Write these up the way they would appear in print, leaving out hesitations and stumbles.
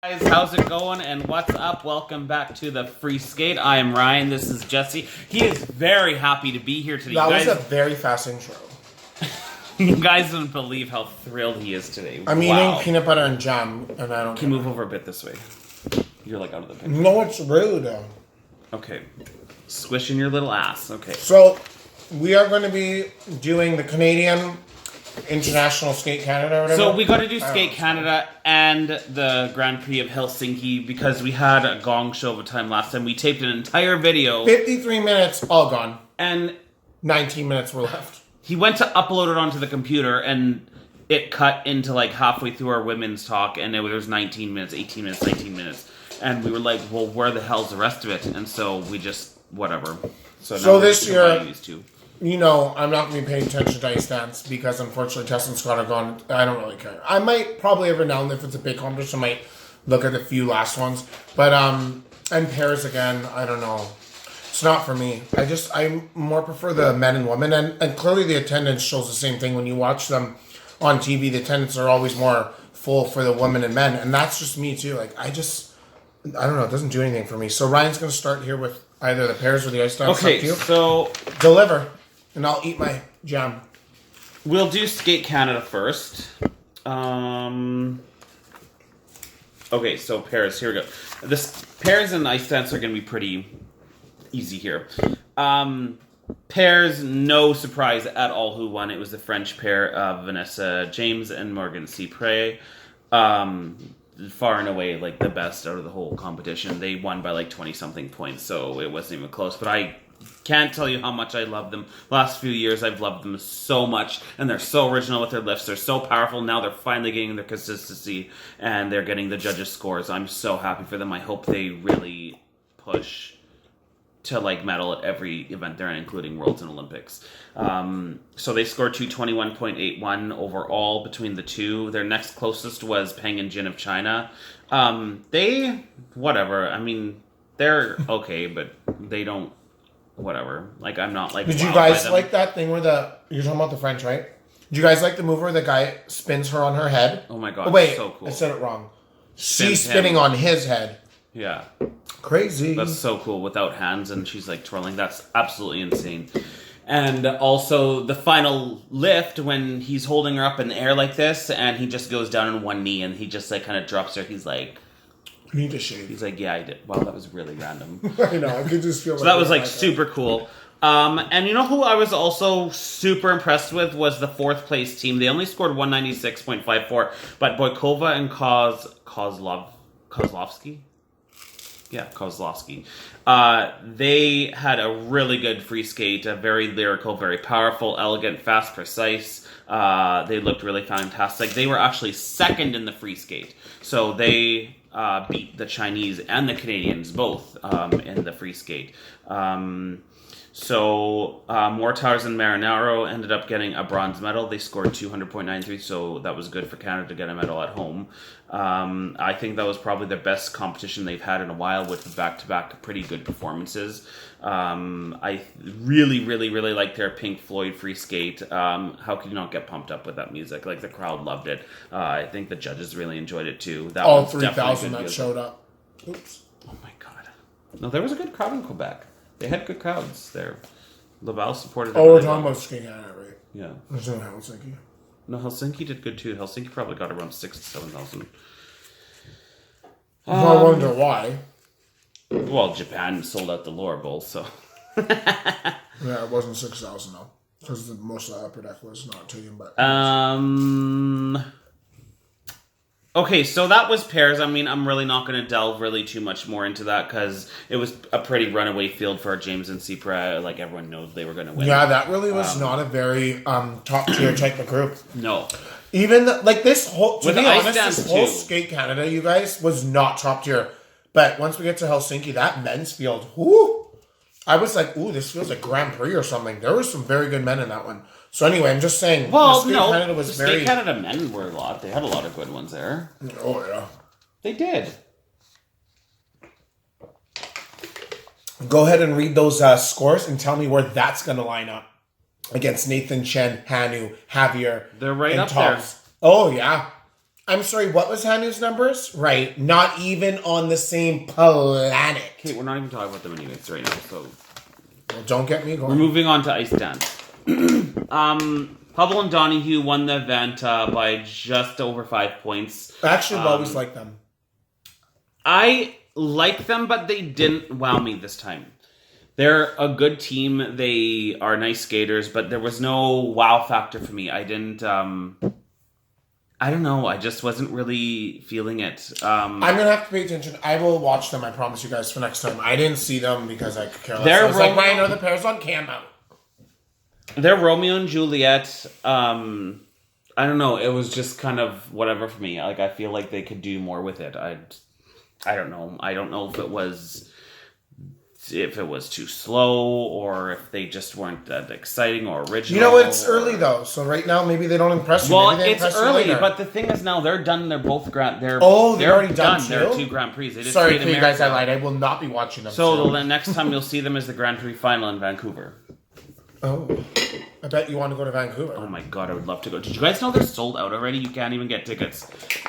Guys, how's it going and what's up? Welcome back to the Free Skate. I am Ryan. This is Jesse. He is very happy to be here today. That was a very fast intro. You guys don't believe how thrilled he is today. I'm eating peanut butter and jam, and I don't. Can you move over a bit this way? You're like out of the picture. No, it's rude. Okay. Squishing your little ass. Okay. So, we are going to be doing the Canadian International Skate Canada or whatever. So we got to do Skate Canada and the Grand Prix of Helsinki because we had a gong show of a time last time. We taped an entire video. 53 minutes, all gone. And 19 minutes were left. he went to upload it onto the computer and it cut into like halfway through our women's talk and there was 19 minutes, 18 minutes, 19 minutes. And we were like, well, where the hell's the rest of it? And so we just, whatever. So now this year, these two. You know, I'm not going to be paying attention to ice dance because unfortunately Tess and Scott are gone. I don't really care. I might probably every now and then if it's a big competition, I might look at the few last ones. But, and pairs again, I don't know. It's not for me. I more prefer the men and women. And clearly the attendance shows the same thing. When you watch them on TV, the attendance are always more full for the women and men. And that's just me too. Like, I don't know. It doesn't do anything for me. So Ryan's going to start here with either the pairs or the ice dance. Okay, so deliver. And I'll eat my jam. We'll do Skate Canada first. Okay, so pairs. Here we go. This pairs and ice dance are going to be pretty easy here. Pairs, no surprise at all who won. It was the French pair of Vanessa James and Morgan Cypre. Far and away, like, the best out of the whole competition. They won by, like, 20-something points, so it wasn't even close. But I can't tell you how much I love them. Last few years, I've loved them so much, and they're so original with their lifts. They're so powerful. Now they're finally getting their consistency, and they're getting the judges' scores. I'm so happy for them. I hope they really push to, like, medal at every event they're in, including Worlds and Olympics. So they scored 221.81 overall between the two. Their next closest was Peng and Jin of China. Whatever. I mean, they're okay, but they don't, whatever. Like, I'm not, like, Did you guys like that thing where you're talking about the French, right? Did you guys like the move where the guy spins her on her head? Oh my god, wait, so cool. I said it wrong. She's spinning on his head. Yeah. Crazy. That's so cool without hands and she's like twirling. That's absolutely insane. And also the final lift when he's holding her up in the air like this and he just goes down on one knee and he just like kind of drops her. He's like, you need to shave. He's like, yeah, I did. Wow, that was really random. I know. I could just feel. So that was like super cool. And you know who I was also super impressed with was the fourth place team. They only scored 196.54, but Boykova and Kozlovsky. Yeah, Kozlowski. They had a really good free skate, very lyrical, very powerful, elegant, fast, precise. They looked really fantastic. They were actually second in the free skate. So they beat the Chinese and the Canadians both in the free skate. So Mortars and Marinaro ended up getting a bronze medal. They scored 200.93, so that was good for Canada to get a medal at home. I think that was probably the best competition they've had in a while with back-to-back pretty good performances. I really, really, really liked their Pink Floyd free skate. How could you not get pumped up with that music? Like, the crowd loved it. I think the judges really enjoyed it too. That all 3,000 that showed up. Oops. Oh my god. No, there was a good crowd in Quebec. They had good crowds there. Laval supported them. Oh, we're talking about Skate Canada, right? Yeah. There's no Helsinki. No, Helsinki did good too. Helsinki probably got around 6,000 to 7,000. I wonder why. Well, Japan sold out the lower bowl, so. Yeah, it wasn't 6,000 though, because most of the upper deck was not taken back. Okay, so that was pairs. I mean, I'm really not going to delve really too much more into that because it was a pretty runaway field for James and Cypre. Like, everyone knows they were going to win. Yeah, that really was not a very top tier type of group. No. Even this whole, to with be honest, dance this whole too. Skate Canada, you guys, was not top tier. But once we get to Helsinki, that men's field, whoo! I was like, ooh, this feels like Grand Prix or something. There were some very good men in that one. So anyway, I'm just saying. Well, Skate Canada was Skate Canada men were a lot. They had a lot of good ones there. Oh yeah, they did. Go ahead and read those scores and tell me where that's going to line up against Nathan Chen, Hanu, Javier. They're right and up Tops. there. Oh yeah, I'm sorry, what was Hanu's numbers? Right, not even on the same planet. Okay, we're not even talking about them anyways right now, so... Well, don't get me going. We're moving on to ice dance. Hubble and Donahue won the event by just over 5 points. I actually always liked them. I like them, but they didn't wow me this time. They're a good team. They are nice skaters, but there was no wow factor for me. I didn't... I don't know. I just wasn't really feeling it. I'm going to have to pay attention. I will watch them, I promise you guys, for next time. I didn't see them because I could care less. I was like, I know the pair's on camo. They're Romeo and Juliet. I don't know. It was just kind of whatever for me. Like, I feel like they could do more with it. I don't know. I don't know if it was too slow or if they just weren't that exciting or original. You know, it's early though, so right now maybe they don't impress you. Well, it's early, but the thing is now they're done. They're both they're already done. They're 2 Grand Prix. They just Sorry to you guys, I lied. I will not be watching them. So the next time you'll see them is the Grand Prix final in Vancouver. Oh, I bet you want to go to Vancouver. Oh my god, I would love to go. Did you guys know they're sold out already? You can't even get tickets.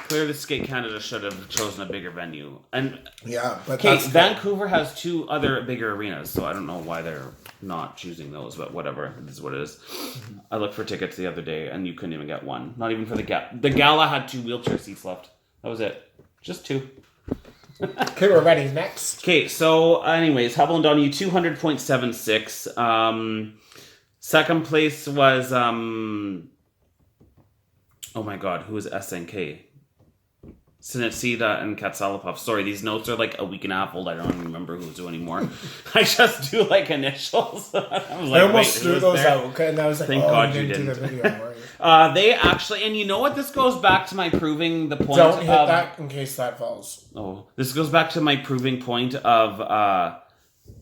Clearly, Skate Canada should have chosen a bigger venue. And yeah, but Vancouver has 2 other bigger arenas, so I don't know why they're not choosing those, but whatever. It is what it is. I looked for tickets the other day, and you couldn't even get one. Not even for the gala. The gala had 2 wheelchair seats left. That was it. Just 2. Okay, we're ready. Next. Okay, so anyways, Hubble and Donahue 200.76. Second place was oh my god, who was SNK? Sinitsida and Katsalapov. Sorry, these notes are like a week and a half old. I don't even remember who's who anymore. I just do like initials. I almost threw those out, okay, and I was like, thank God you didn't. Do the video, right? They actually, and you know what? This goes back to my proving the point. Don't hit that in case that falls. Oh, this goes back to my proving point of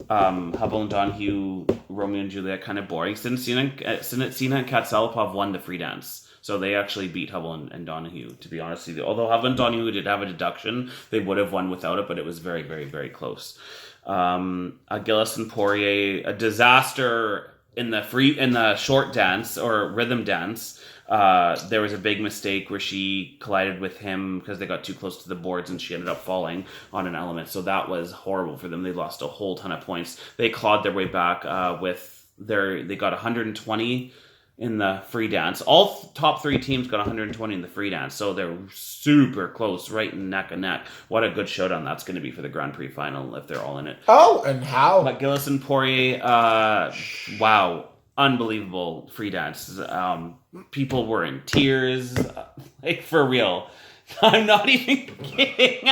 Hubble and Donahue, Romeo and Juliet, kind of boring. Sinitsina and Katsalapov won the free dance. So they actually beat Hubble and Donahue, to be honest with you. Although Hubble and Donahue did have a deduction, they would have won without it, but it was very, very, very close. Gillis and Poirier, a disaster in the short dance or rhythm dance. There was a big mistake where she collided with him because they got too close to the boards and she ended up falling on an element. So that was horrible for them. They lost a whole ton of points. They clawed their way back they got 120 in the free dance. All top 3 teams got 120 in the free dance. So they're super close, right neck and neck. What a good showdown that's going to be for the Grand Prix final if they're all in it. Oh, and how? But Gillis and Poirier, wow. Unbelievable free dance. People were in tears. Like, for real. I'm not even kidding.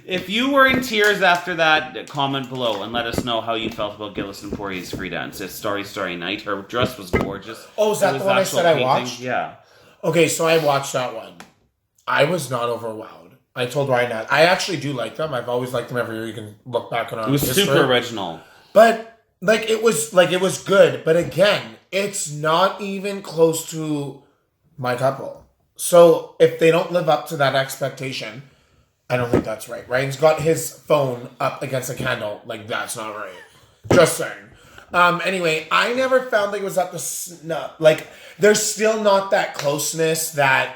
If you were in tears after that, comment below and let us know how you felt about Gillis and Poirier's free dance. It's Starry Night. Her dress was gorgeous. Oh, is that the one I said I watched? Yeah. Okay, so I watched that one. I was not overwhelmed. I told Ryan that. I actually do like them. I've always liked them every year. You can look back on our history. It was super original. But it was good, but again, it's not even close to my couple. So if they don't live up to that expectation, I don't think that's right. Ryan's got his phone up against a candle. Like, that's not right. Just saying. Anyway, I never found like it was at the like. There's still not that closeness, that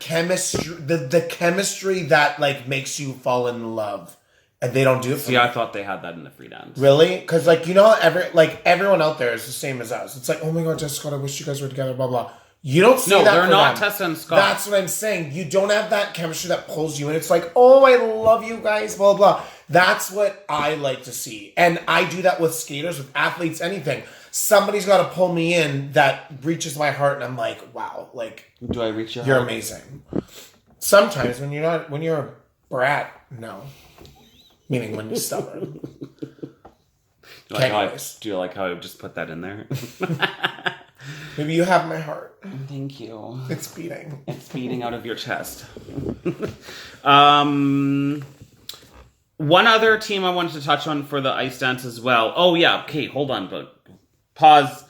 chemistry, the chemistry that like makes you fall in love. And they don't do it for me. I thought they had that in the free dance. Really? Because, like, you know, everyone out there is the same as us. It's like, oh my God, Tessa Scott, I wish you guys were together, blah, blah. You don't see that. No, they're not Tessa and Scott. That's what I'm saying. You don't have that chemistry that pulls you in. It's like, oh, I love you guys, blah, blah. That's what I like to see. And I do that with skaters, with athletes, anything. Somebody's got to pull me in that reaches my heart, and I'm like, wow, like, do I reach your heart? You're heart? Amazing. Sometimes when you're a brat, no. Meaning when you're stubborn. Do you like how I just put that in there? Maybe you have my heart. Thank you. It's beating. It's beating out of your chest. One other team I wanted to touch on for the ice dance as well. Oh yeah, okay, hold on, but pause.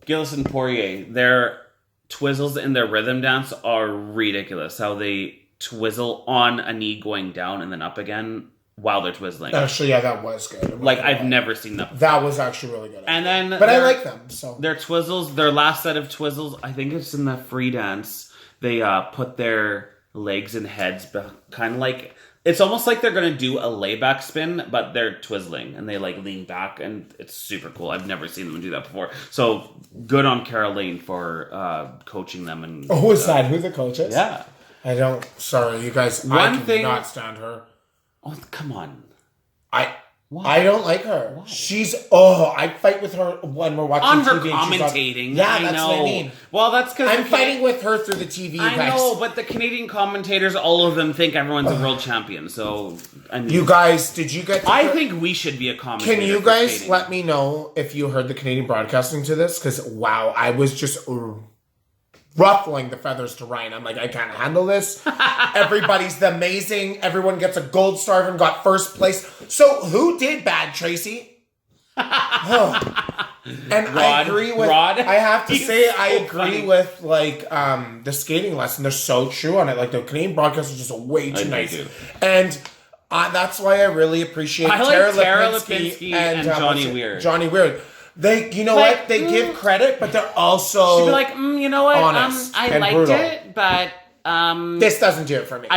Gillis and Poirier, their twizzles in their rhythm dance are ridiculous. How they twizzle on a knee going down and then up again while they're twizzling. Actually, yeah, that was good. Like, I've never seen that before. That was actually really good. And then... But I like them, so... Their twizzles, their last set of twizzles, I think it's in the free dance. they put their legs and heads kind of like, it's almost like they're going to do a layback spin, but they're twizzling and they like lean back, and it's super cool. I've never seen them do that before. So good on Caroline for coaching them. And who is that? Who the coach is? Yeah. Sorry, you guys, I cannot stand her. Oh, come on. I don't like her. Why? I fight with her when we're watching on TV. Her commentating. Yeah, that's what I mean. Well, that's because I'm fighting with her through the TV. I know, but the Canadian commentators, all of them think everyone's a world champion. So, I mean, you guys, did you get? I think we should be a commentator. Can you guys let me know if you heard the Canadian broadcasting to this? Because wow, I was just ruffling the feathers to Ryan. I'm like, I can't handle this. Everybody's amazing. Everyone gets a gold star and got first place. So who did bad, Tracy? Oh. And I agree with Rod. I have to say so I agree funny. with like the skating lesson. They're so true on it. Like the Canadian broadcast is just way too nice. And that's why I really appreciate Tara Lipinski and Johnny Weir. Johnny Weir. They, you know what? They give credit, but they're also she'd be like, you know what? I liked brutal. it, but this doesn't do it for me.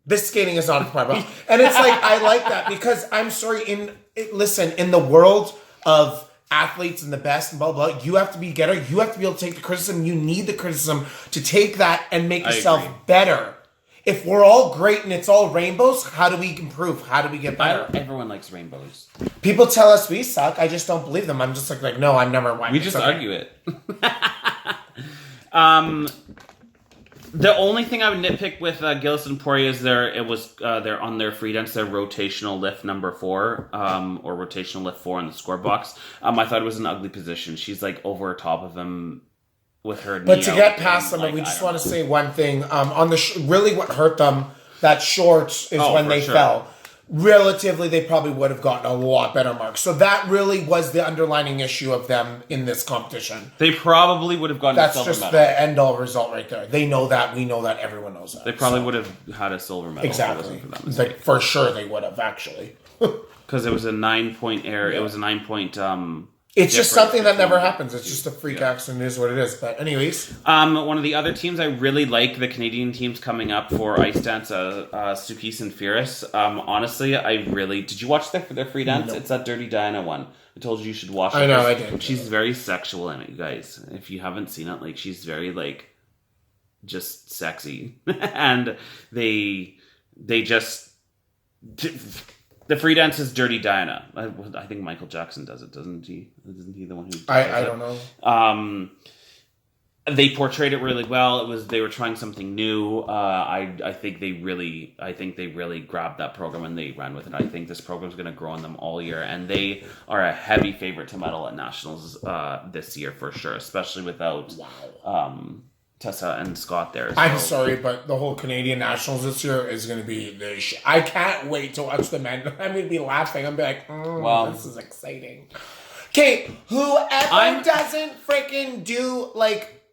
This skating is not my problem. And it's like, I like that because I'm sorry, listen, in the world of athletes and the best and blah, blah, you have to be a getter. You have to be able to take the criticism. You need the criticism to take that and make yourself better. If we're all great and it's all rainbows, how do we improve? How do we get better? Everyone likes rainbows. People tell us we suck. I just don't believe them. I'm just like no, I'm never white. We just argue it. The only thing I would nitpick with Gillis and Poirier is they're on their free dance, their rotational lift number 4, or rotational lift 4 in the score box. I thought it was an ugly position. She's like over top of him with her knee. But to get past them, we just want to say one thing. On the really what hurt them, that short is when they fell. Relatively, they probably would have gotten a lot better marks. So that really was the underlining issue of them in this competition. They probably would have gotten a silver medal. That's just the end-all result right there. They know that. We know that. Everyone knows that. They probably would have had a silver medal. Exactly. Like, for sure they would have, actually. Because it was a 9-point error. Yeah. It was a 9-point... it's just something that never happens. It's just a freak accident. It is what it is. But anyways. One of the other teams I really like, the Canadian teams coming up for ice dance, Sulpice and Fierce. Honestly, I really... Did you watch their free dance? No. It's that Dirty Diana one. I told you should watch it. I know, I did. She's very sexual in it, you guys. If you haven't seen it, like, she's very, like, just sexy. And they just... The free dance is Dirty Diana. I think Michael Jackson does it, doesn't he? Isn't he the one who? I don't know. They portrayed it really well. They were trying something new. I think they really grabbed that program and they ran with it. I think this program's going to grow on them all year, and they are a heavy favorite to medal at nationals this year for sure, especially without Tessa and Scott there. So. I'm sorry, but the whole Canadian Nationals this year is going to be I can't wait to watch the men. I'm going to be laughing. I'm going to be like, this is exciting. Okay, whoever doesn't freaking do, like,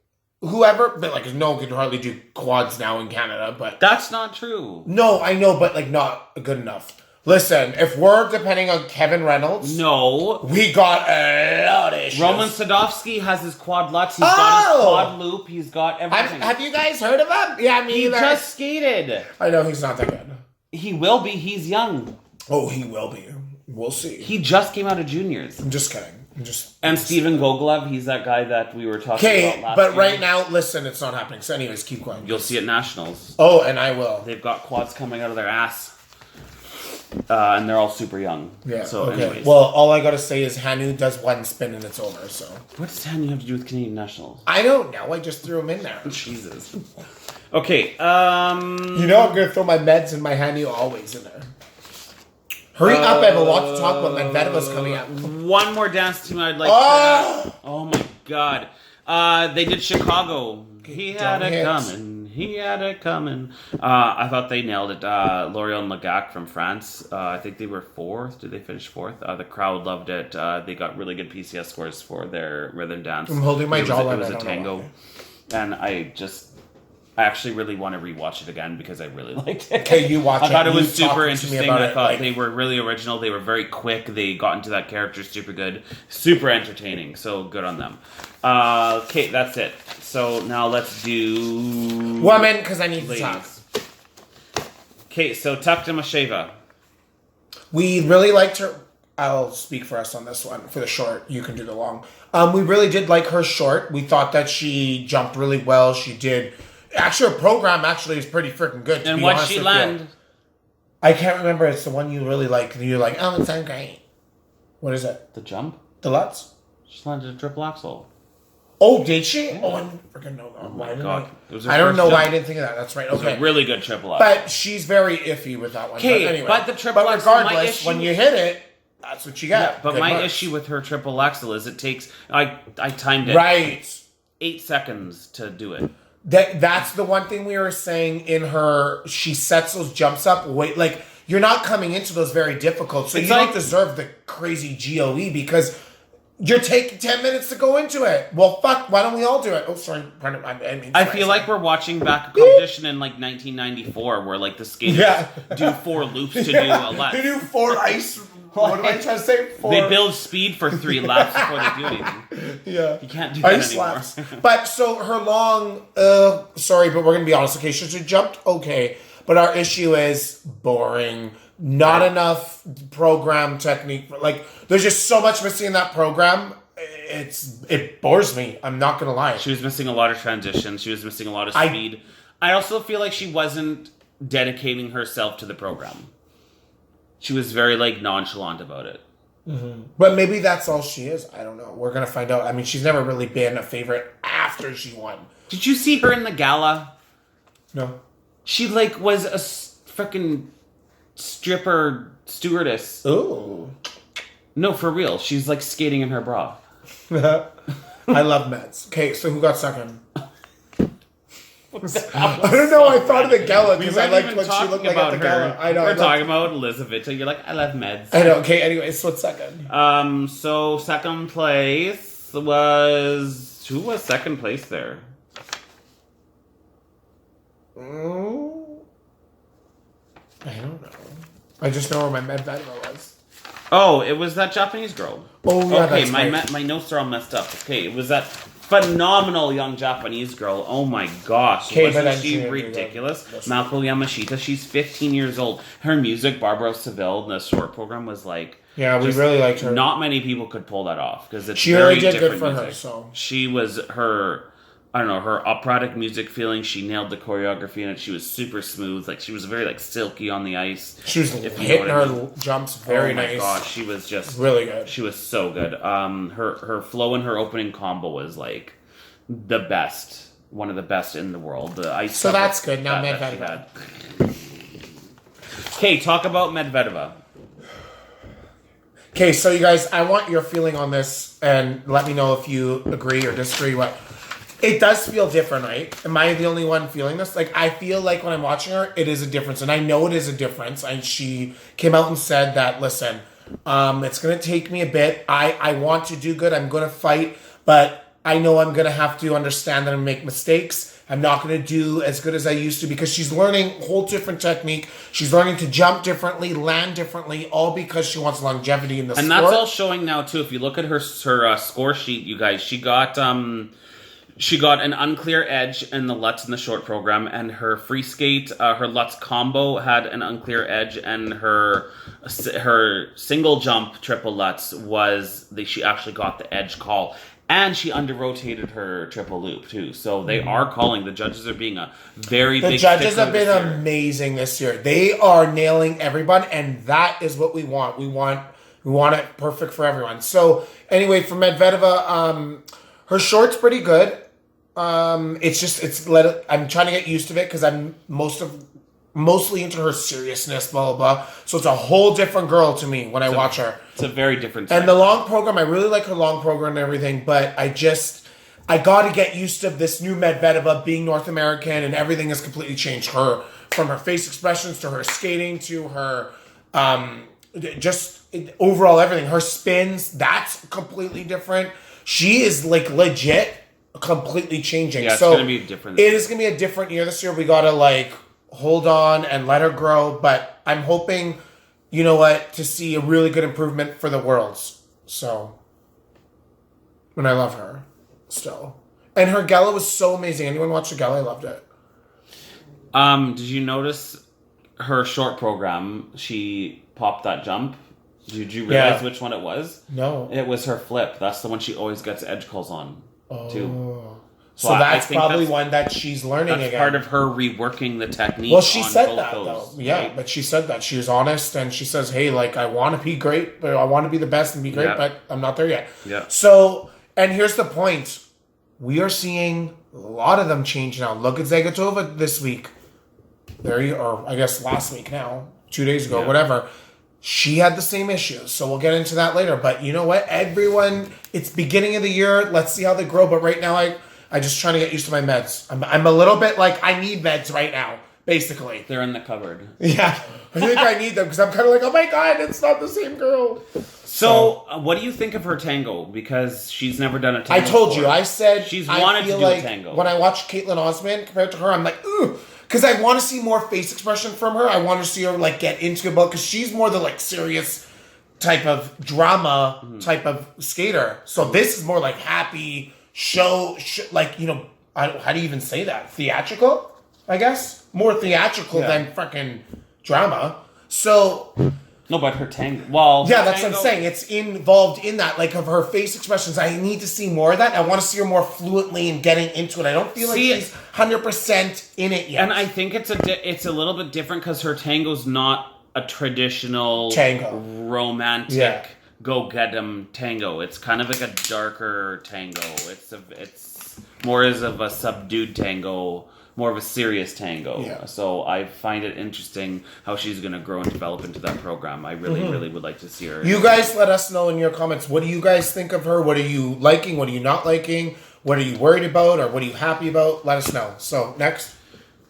whoever, but, like, no one can hardly do quads now in Canada, but... That's not true. No, I know, but, like, not good enough. Listen, if we're depending on Kevin Reynolds... No. We got a lot of issues. Roman Sadovsky has his quad lutz. He's got his quad loop. He's got everything. Have you guys heard of him? Yeah, me either. He just skated. I know, he's not that good. He will be. He's young. Oh, he will be. We'll see. He just came out of juniors. I'm just kidding. And Steven Gogolev, he's that guy that we were talking about last but year. Right now, listen, it's not happening. So anyways, keep going. You'll see it nationals. Oh, and I will. They've got quads coming out of their ass. And they're all super young. Yeah. So anyways. Well, all I gotta say is Hanu does one spin and it's over, so. What does Hanu have to do with Canadian nationals? I don't know. I just threw him in there. Jesus. Okay, You know I'm gonna throw my meds and my Hanu always in there. Hurry up, I have a lot to talk about. Medvedev's coming up. One more dance team I'd like to... Oh my god. They did Chicago. He had it coming. He had it coming. I thought they nailed it. L'Oreal and Lagac from France. I think they were 4th. Did they finish 4th? The crowd loved it. They got really good PCS scores for their rhythm dance. I'm holding my jawline. It was a tango. And I actually really want to rewatch it again because I really liked it. Okay, you watch it. I thought it was You talk super to me interesting. about I it, thought like- they were really original. They were very quick. They got into that character super good. Super entertaining. So good on them. Okay, that's it. So now let's do... Woman, because I need to ladies. talk. Okay, so Takta We really liked her. I'll speak for us on this one. For the short, you can do the long. We really did like her short. We thought that she jumped really well. She did. Actually, her program actually is pretty freaking good. And what'd she land? I can't remember. It's the one you really like. And you're like, oh, it's so great. What is it? The jump? The Lutz? She landed a triple axel. Oh, did she? Oh, I didn't freaking know that. Oh my god. It was her I don't first know why I jump. didn't think of that. That's right. It was Okay. a really good triple axel. But she's very iffy with that one. Okay, but anyway. but the triple But axel, my regardless, issue- when you hit it, that's what you got. Yeah, but Good my marks. issue with her triple axel is it takes... I timed it. Right. 8 seconds to do it. That's the one thing we were saying in her. She sets those jumps up. Wait, like you're not coming into those very difficult, so It's you like- don't deserve the crazy GOE because you're taking 10 minutes to go into it. Well, fuck. Why don't we all do it? Oh, sorry. Pardon, I feel like we're watching back a competition in like 1994 where like the skaters Yeah. do 4 loops to do a lap. They do 4 ice. What am I trying to say? 4. They build speed for 3 laps before they do anything. Yeah. You can't do that Ice anymore. slaps. But so her long, sorry, but we're going to be honest. Okay, she jumped okay. But our issue is boring. Not enough program technique. Like, there's just so much missing in that program. It bores me. I'm not going to lie. She was missing a lot of transitions. She was missing a lot of speed. I also feel like she wasn't dedicating herself to the program. She was very like nonchalant about it. Mm-hmm. But maybe that's all she is. I don't know. We're going to find out. I mean, she's never really been a favorite after she won. Did you see her in the gala? No. She like was a freaking stripper stewardess. Ooh. No, for real. She's like skating in her bra. I love Meds. Okay, so who got second? I don't know. I thought of the gala because I liked what she looked like at the gala. I know. We're talking about Elizabeth. You're like, I love Meds. I know. Okay. Anyway, so what's second? So second place was who was second place there? I don't know. I just know where my Medvedeva was. Oh, it was that Japanese girl. Oh yeah, okay, that's my right. my notes are all messed up. Okay, it was that phenomenal young Japanese girl. Oh my gosh, Okay, but wasn't then she she- ridiculous? that's- Malco Yamashita. She's 15 years old. Her music, Barbara Seville, in the short program was like. Yeah, we just really liked her. Not many people could pull that off because it's She very really did good different for her, music. so. She was her. I don't know, her operatic music feeling, she nailed the choreography in it. She was super smooth. Like, she was very, like, silky on the ice. She was if you know hitting what I her mean. jumps very oh my nice. gosh, she was just... Really good. She was so good. Her flow and her opening combo was, like, the best. One of the best in the world. The ice So cover that's good. Now that she Medvedeva. had. Okay, talk about Medvedeva. Okay, so you guys, I want your feeling on this, and let me know if you agree or disagree. What it does feel different, right? Am I the only one feeling this? Like, I feel like when I'm watching her, it is a difference, and I know it is a difference. And she came out and said that, listen, it's gonna take me a bit. I want to do good. I'm gonna fight, but I know I'm gonna have to understand that I make mistakes. I'm not going to do as good as I used to because she's learning a whole different technique. She's learning to jump differently, land differently, all because she wants longevity in the sport. And that's all showing now too. If you look at her score sheet, you guys, she got an unclear edge in the Lutz in the short program, and her free skate, her Lutz combo had an unclear edge, and her single jump triple Lutz she actually got the edge call. And she under-rotated her triple loop, too. So they are calling. The judges are being a very big The judges have been this year. amazing this year. They are nailing everyone, and that is what we want. We want it perfect for everyone. So anyway, for Medvedeva, her short's pretty good. I'm trying to get used to it because I'm mostly into her seriousness, blah, blah, blah. So it's a whole different girl to me when I watch her. It's a very different And the long program, I really like her long program and everything, but I got to get used to this new Medvedeva being North American, and everything has completely changed her, from her face expressions to her skating to her, just overall everything. Her spins, that's completely different. She is like legit completely changing. Yeah, it's so going to be different. It is going to be a different year this year. We got to like hold on and let her grow. But I'm hoping, you know what, to see a really good improvement for the Worlds. So, and I love her still. And her gala was so amazing. Anyone watch the gala? I loved it. Did you notice her short program? She popped that jump. Did you realize which one it was? No. It was her flip. That's the one she always gets edge calls on, too. So that's probably one that she's learning that's again. part of her reworking the technique. Well, she said both that, those, though. Yeah, right? but she said that. She was honest, and she says, hey, like, I want to be great, but I want to be the best and be great, but I'm not there yet. Yeah. So, and here's the point. We are seeing a lot of them change now. Look at Zagitova this week. Or I guess last week now, 2 days ago, whatever. She had the same issues, so we'll get into that later. But you know what? Everyone, it's beginning of the year. Let's see how they grow. But right now, I just trying to get used to my meds. I'm a little bit like, I need meds right now, basically. They're in the cupboard. Yeah, I think I need them because I'm kind of like, oh my God, it's not the same girl. So, what do you think of her tango? Because she's never done a tango I told before. you, I said she's wanted to do like a tango. When I watched Caitlin Osman compared to her, I'm like, ooh. Because I want to see more face expression from her. I want to see her like get into it, because she's more the like serious type of drama type of skater. So this is more like happy show like, you know, how do you even say that? Theatrical, I guess? More theatrical than fucking drama. So... No, but her tango... Well... Yeah, that's what I'm saying. It's involved in that, like, of her face expressions. I need to see more of that. I want to see her more fluently and getting into it. I don't feel like she's 100% in it yet. And I think it's a little bit different because her tango's not a traditional... Tango. Romantic, go-get-em tango. It's kind of like a darker tango. It's more as of a subdued tango... More of a serious tango. Yeah. So I find it interesting how she's going to grow and develop into that program. I really would like to see her. You guys let us know in your comments. What do you guys think of her? What are you liking? What are you not liking? What are you worried about? Or what are you happy about? Let us know. So, next.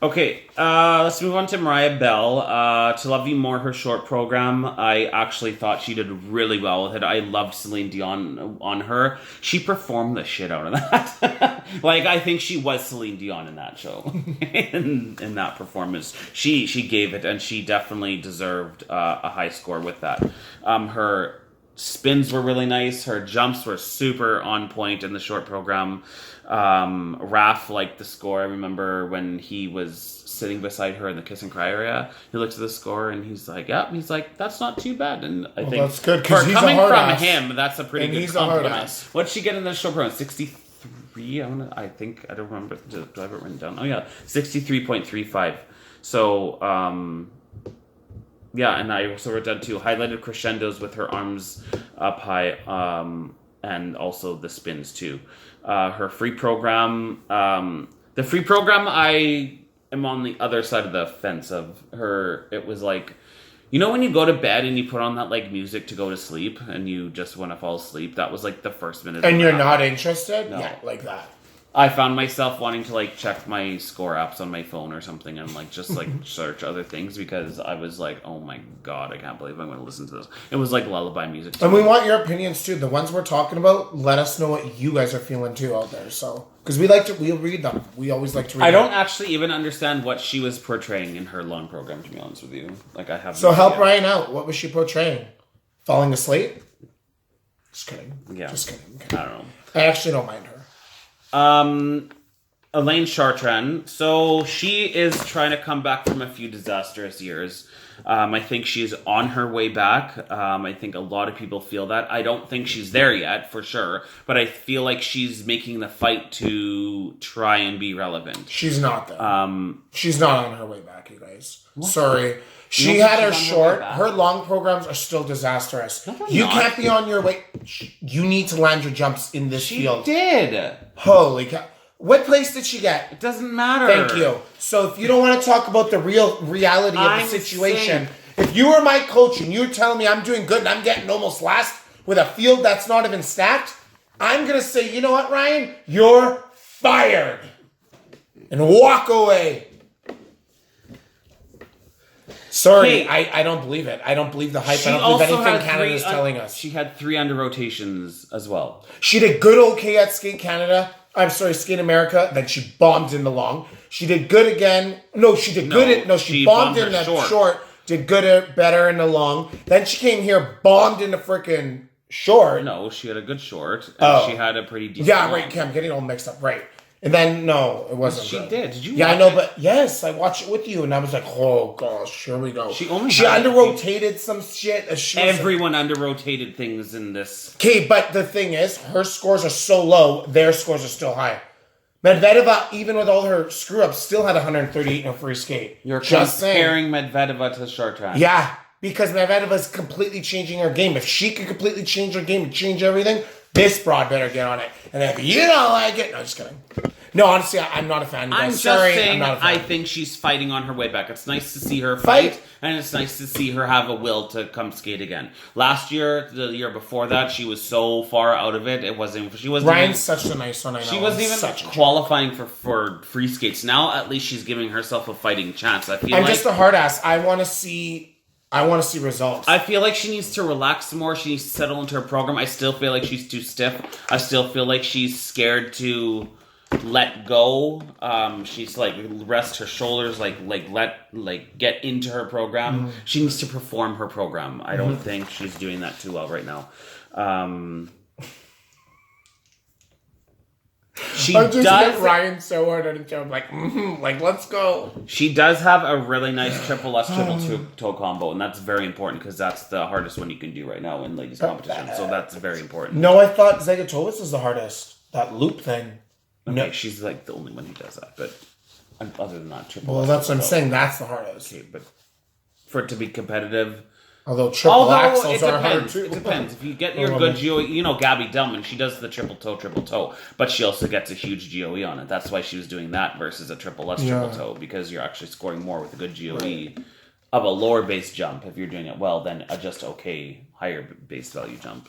Okay, let's move on to Mariah Bell. To Love You More, her short program, I actually thought she did really well with it. I loved Celine Dion on her. She performed the shit out of that. Like, I think she was Celine Dion in that show. in that performance. She gave it, and she definitely deserved a high score with that. Her spins were really nice. Her jumps were super on point in the short program. Raph liked the score. I remember when he was sitting beside her in the kiss and cry area, he looked at the score and he's like, yeah, he's like, that's not too bad. And I think that's good, because he's coming a hard from ass. him, that's a pretty And good he's a hard compliment. ass. What'd she get in the short program? 63? I think, I don't remember. Do I have it written down? Oh yeah, 63.35. So, yeah, and I also wrote down too, highlighted crescendos with her arms up high, and also the spins too. Her free program, the free program, I am on the other side of the fence of her. It was like, you know when you go to bed and you put on that like music to go to sleep and you just want to fall asleep? That was like the first minute. And you're not interested? No. Yeah, like that. I found myself wanting to like check my score apps on my phone or something and like just like search other things because I was like, oh my God, I can't believe I'm going to listen to this. It was like lullaby music. And we want your opinions too. The ones we're talking about, let us know what you guys are feeling too out there. So, because we'll read them. We always like to read I them. don't actually even understand what she was portraying in her long program, to be honest with you. Like I have. So no help idea. Ryan out. What was she portraying? Falling asleep? Just kidding. Yeah. Just kidding. I don't know. I actually don't mind her. Elaine Chartrand. So she is trying to come back from a few disastrous years. I think she's on her way back. I think a lot of people feel that. I don't think she's there yet, for sure. But I feel like she's making the fight to try and be relevant. She's not there. She's not on her way back, you guys. What? Sorry. She don't had think her she's on her way short. back? Her long programs are still disastrous. No, they're You not. can't be on your way. You need to land your jumps in this She field. did. Holy cow. What place did she get? It doesn't matter. Thank you. So if you don't want to talk about the real reality of the situation, if you were my coach and you're telling me I'm doing good and I'm getting almost last with a field that's not even stacked, I'm going to say, you know what, Ryan? You're fired. And walk away. Sorry, Hey, I don't believe it. I don't believe the hype. She I don't also believe anything had Canada's three, telling us. She had 3 under rotations as well. She did good okay at Skate Canada. Skate America. Then she bombed in the long. She did good again. No, she did good. She bombed in the short. Did good, better in the long. Then she came here, bombed in the freaking short. No, she had a good short. And she had a pretty decent long. Right. Okay, I'm getting all mixed up. Right. And then, no, it wasn't She good. did. Did you Yeah, I know, but yes, I watched it with you, and I was like, oh, gosh, here we go. She under-rotated some shit. Everyone under-rotated things in this. Okay, but the thing is, her scores are so low, their scores are still high. Medvedeva, even with all her screw-ups, still had 138 in her free skate. You're just comparing Medvedeva to short track. Yeah, because Medvedeva is completely changing her game. If she could completely change her game and change everything, this broad better get on it. And if you don't like it... No, just kidding. No, honestly, I'm not a fan. I'm just saying, I think she's fighting on her way back. It's nice to see her fight, and it's nice to see her have a will to come skate again. Last year, the year before that, she was so far out of it. She wasn't. Ryan's such a nice one. I know. She wasn't even qualifying for free skates. Now, at least she's giving herself a fighting chance. I'm just a hard ass. I want to see results. I feel like she needs to relax more. She needs to settle into her program. I still feel like she's too stiff. I still feel like she's scared to let go. She's like rest her shoulders, get into her program. Mm-hmm. She needs to perform her program. I don't think she's doing that too well right now. She I'm just does. Ryan so hard on the show. I'm like, let's go. She does have a really nice triple toe combo, and that's very important because that's the hardest one you can do right now in ladies competition. So that's very important. No, I thought Zagatovas is the hardest. That loop thing. Okay, no. She's like the only one who does that, but other than that, triple. Well, that's what I'm saying. That's the hardest. Okay, but for it to be competitive. Although triple axles are hard too. It depends. If you get your good GOE, Gabby Dillman, she does the triple toe, but she also gets a huge GOE on it. That's why she was doing that versus a triple triple toe, because you're actually scoring more with a good GOE of a lower base jump if you're doing it well than a just okay higher base value jump.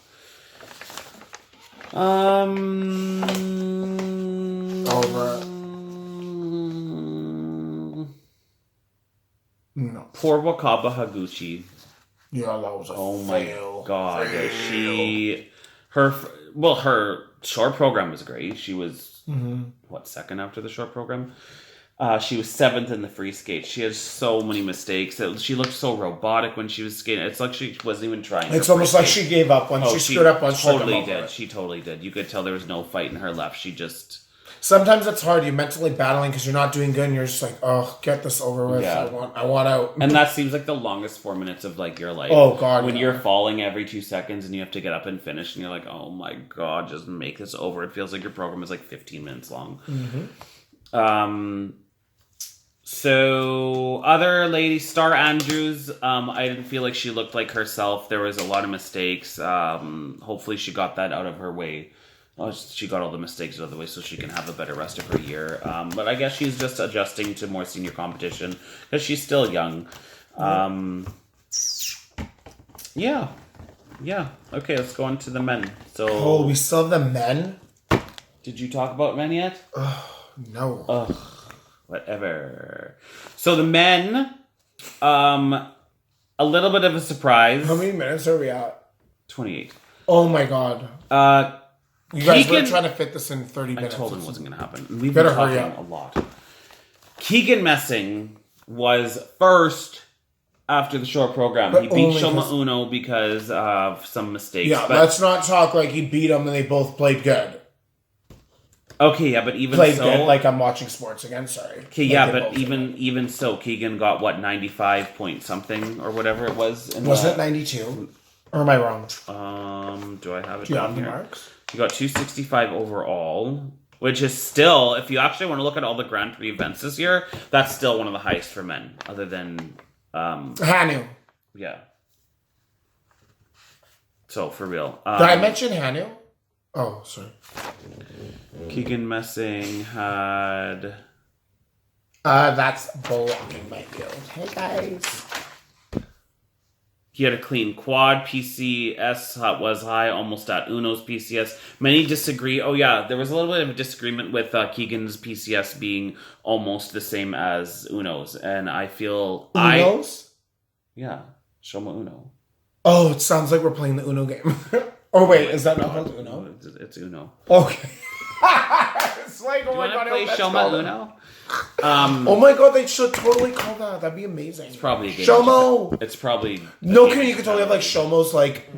Over. No. Poor Wakaba Haguchi. Yeah, that was a fail. My god. Her short program was great. She was second after the short program? She was 7th in the free skate. She has so many mistakes. She looked so robotic when she was skating. It's like she wasn't even trying. It's almost like she gave up when she screwed up. She totally did. You could tell there was no fight in her left. She just... Sometimes it's hard. You're mentally battling because you're not doing good and you're just like, oh, get this over with. Yeah. I want out. And that seems like the longest 4 minutes of your life. Oh, God. When you're falling every 2 seconds and you have to get up and finish and you're like, oh my God, just make this over. It feels like your program is 15 minutes long. Mm-hmm. So, other lady, Star Andrews, I didn't feel like she looked like herself. There was a lot of mistakes. Hopefully she got that out of her way. She got all the mistakes out of the way so she can have a better rest of her year. But I guess she's just adjusting to more senior competition because she's still young. Yeah. Okay, let's go on to the men. So, we still have the men? Did you talk about men yet? No. Whatever. So the men, a little bit of a surprise. How many minutes are we at? 28. Oh my God. You guys were trying to fit this in 30 minutes. I told him it wasn't going to happen. We've been talking a lot. Keegan Messing was first after the short program. He beat Shoma Uno because of some mistakes. Yeah, let's not talk like he beat him and they both played good. Okay, yeah, but even played good, like I'm watching sports again, sorry. Okay, yeah, but even so, Keegan got, 95 point something or whatever it was? Wasn't it 92? Or am I wrong? Do I have it? Do you have the marks? He got 265 overall, which is still, if you actually want to look at all the Grand Prix events this year, that's still one of the highest for men, other than... Hanu. Yeah. So, for real. Did I mention Hanu? Oh, sorry. Keegan Messing had... that's blocking my field. Hey, guys. He had a clean quad. PCS was high, almost at Uno's PCS. Many disagree. Oh, yeah, there was a little bit of a disagreement with Keegan's PCS being almost the same as Uno's. And I feel... Uno's? Yeah, Shoma Uno. Oh, it sounds like we're playing the Uno game. Oh, wait, is that not called Uno? It's Uno. Okay. it's like, oh Do you my want god, to I play hope that's Shoma called- Uno? Oh my god, they should totally call that. That'd be amazing. It's probably a game Shomo. It's probably No, you could totally have like Shomo's like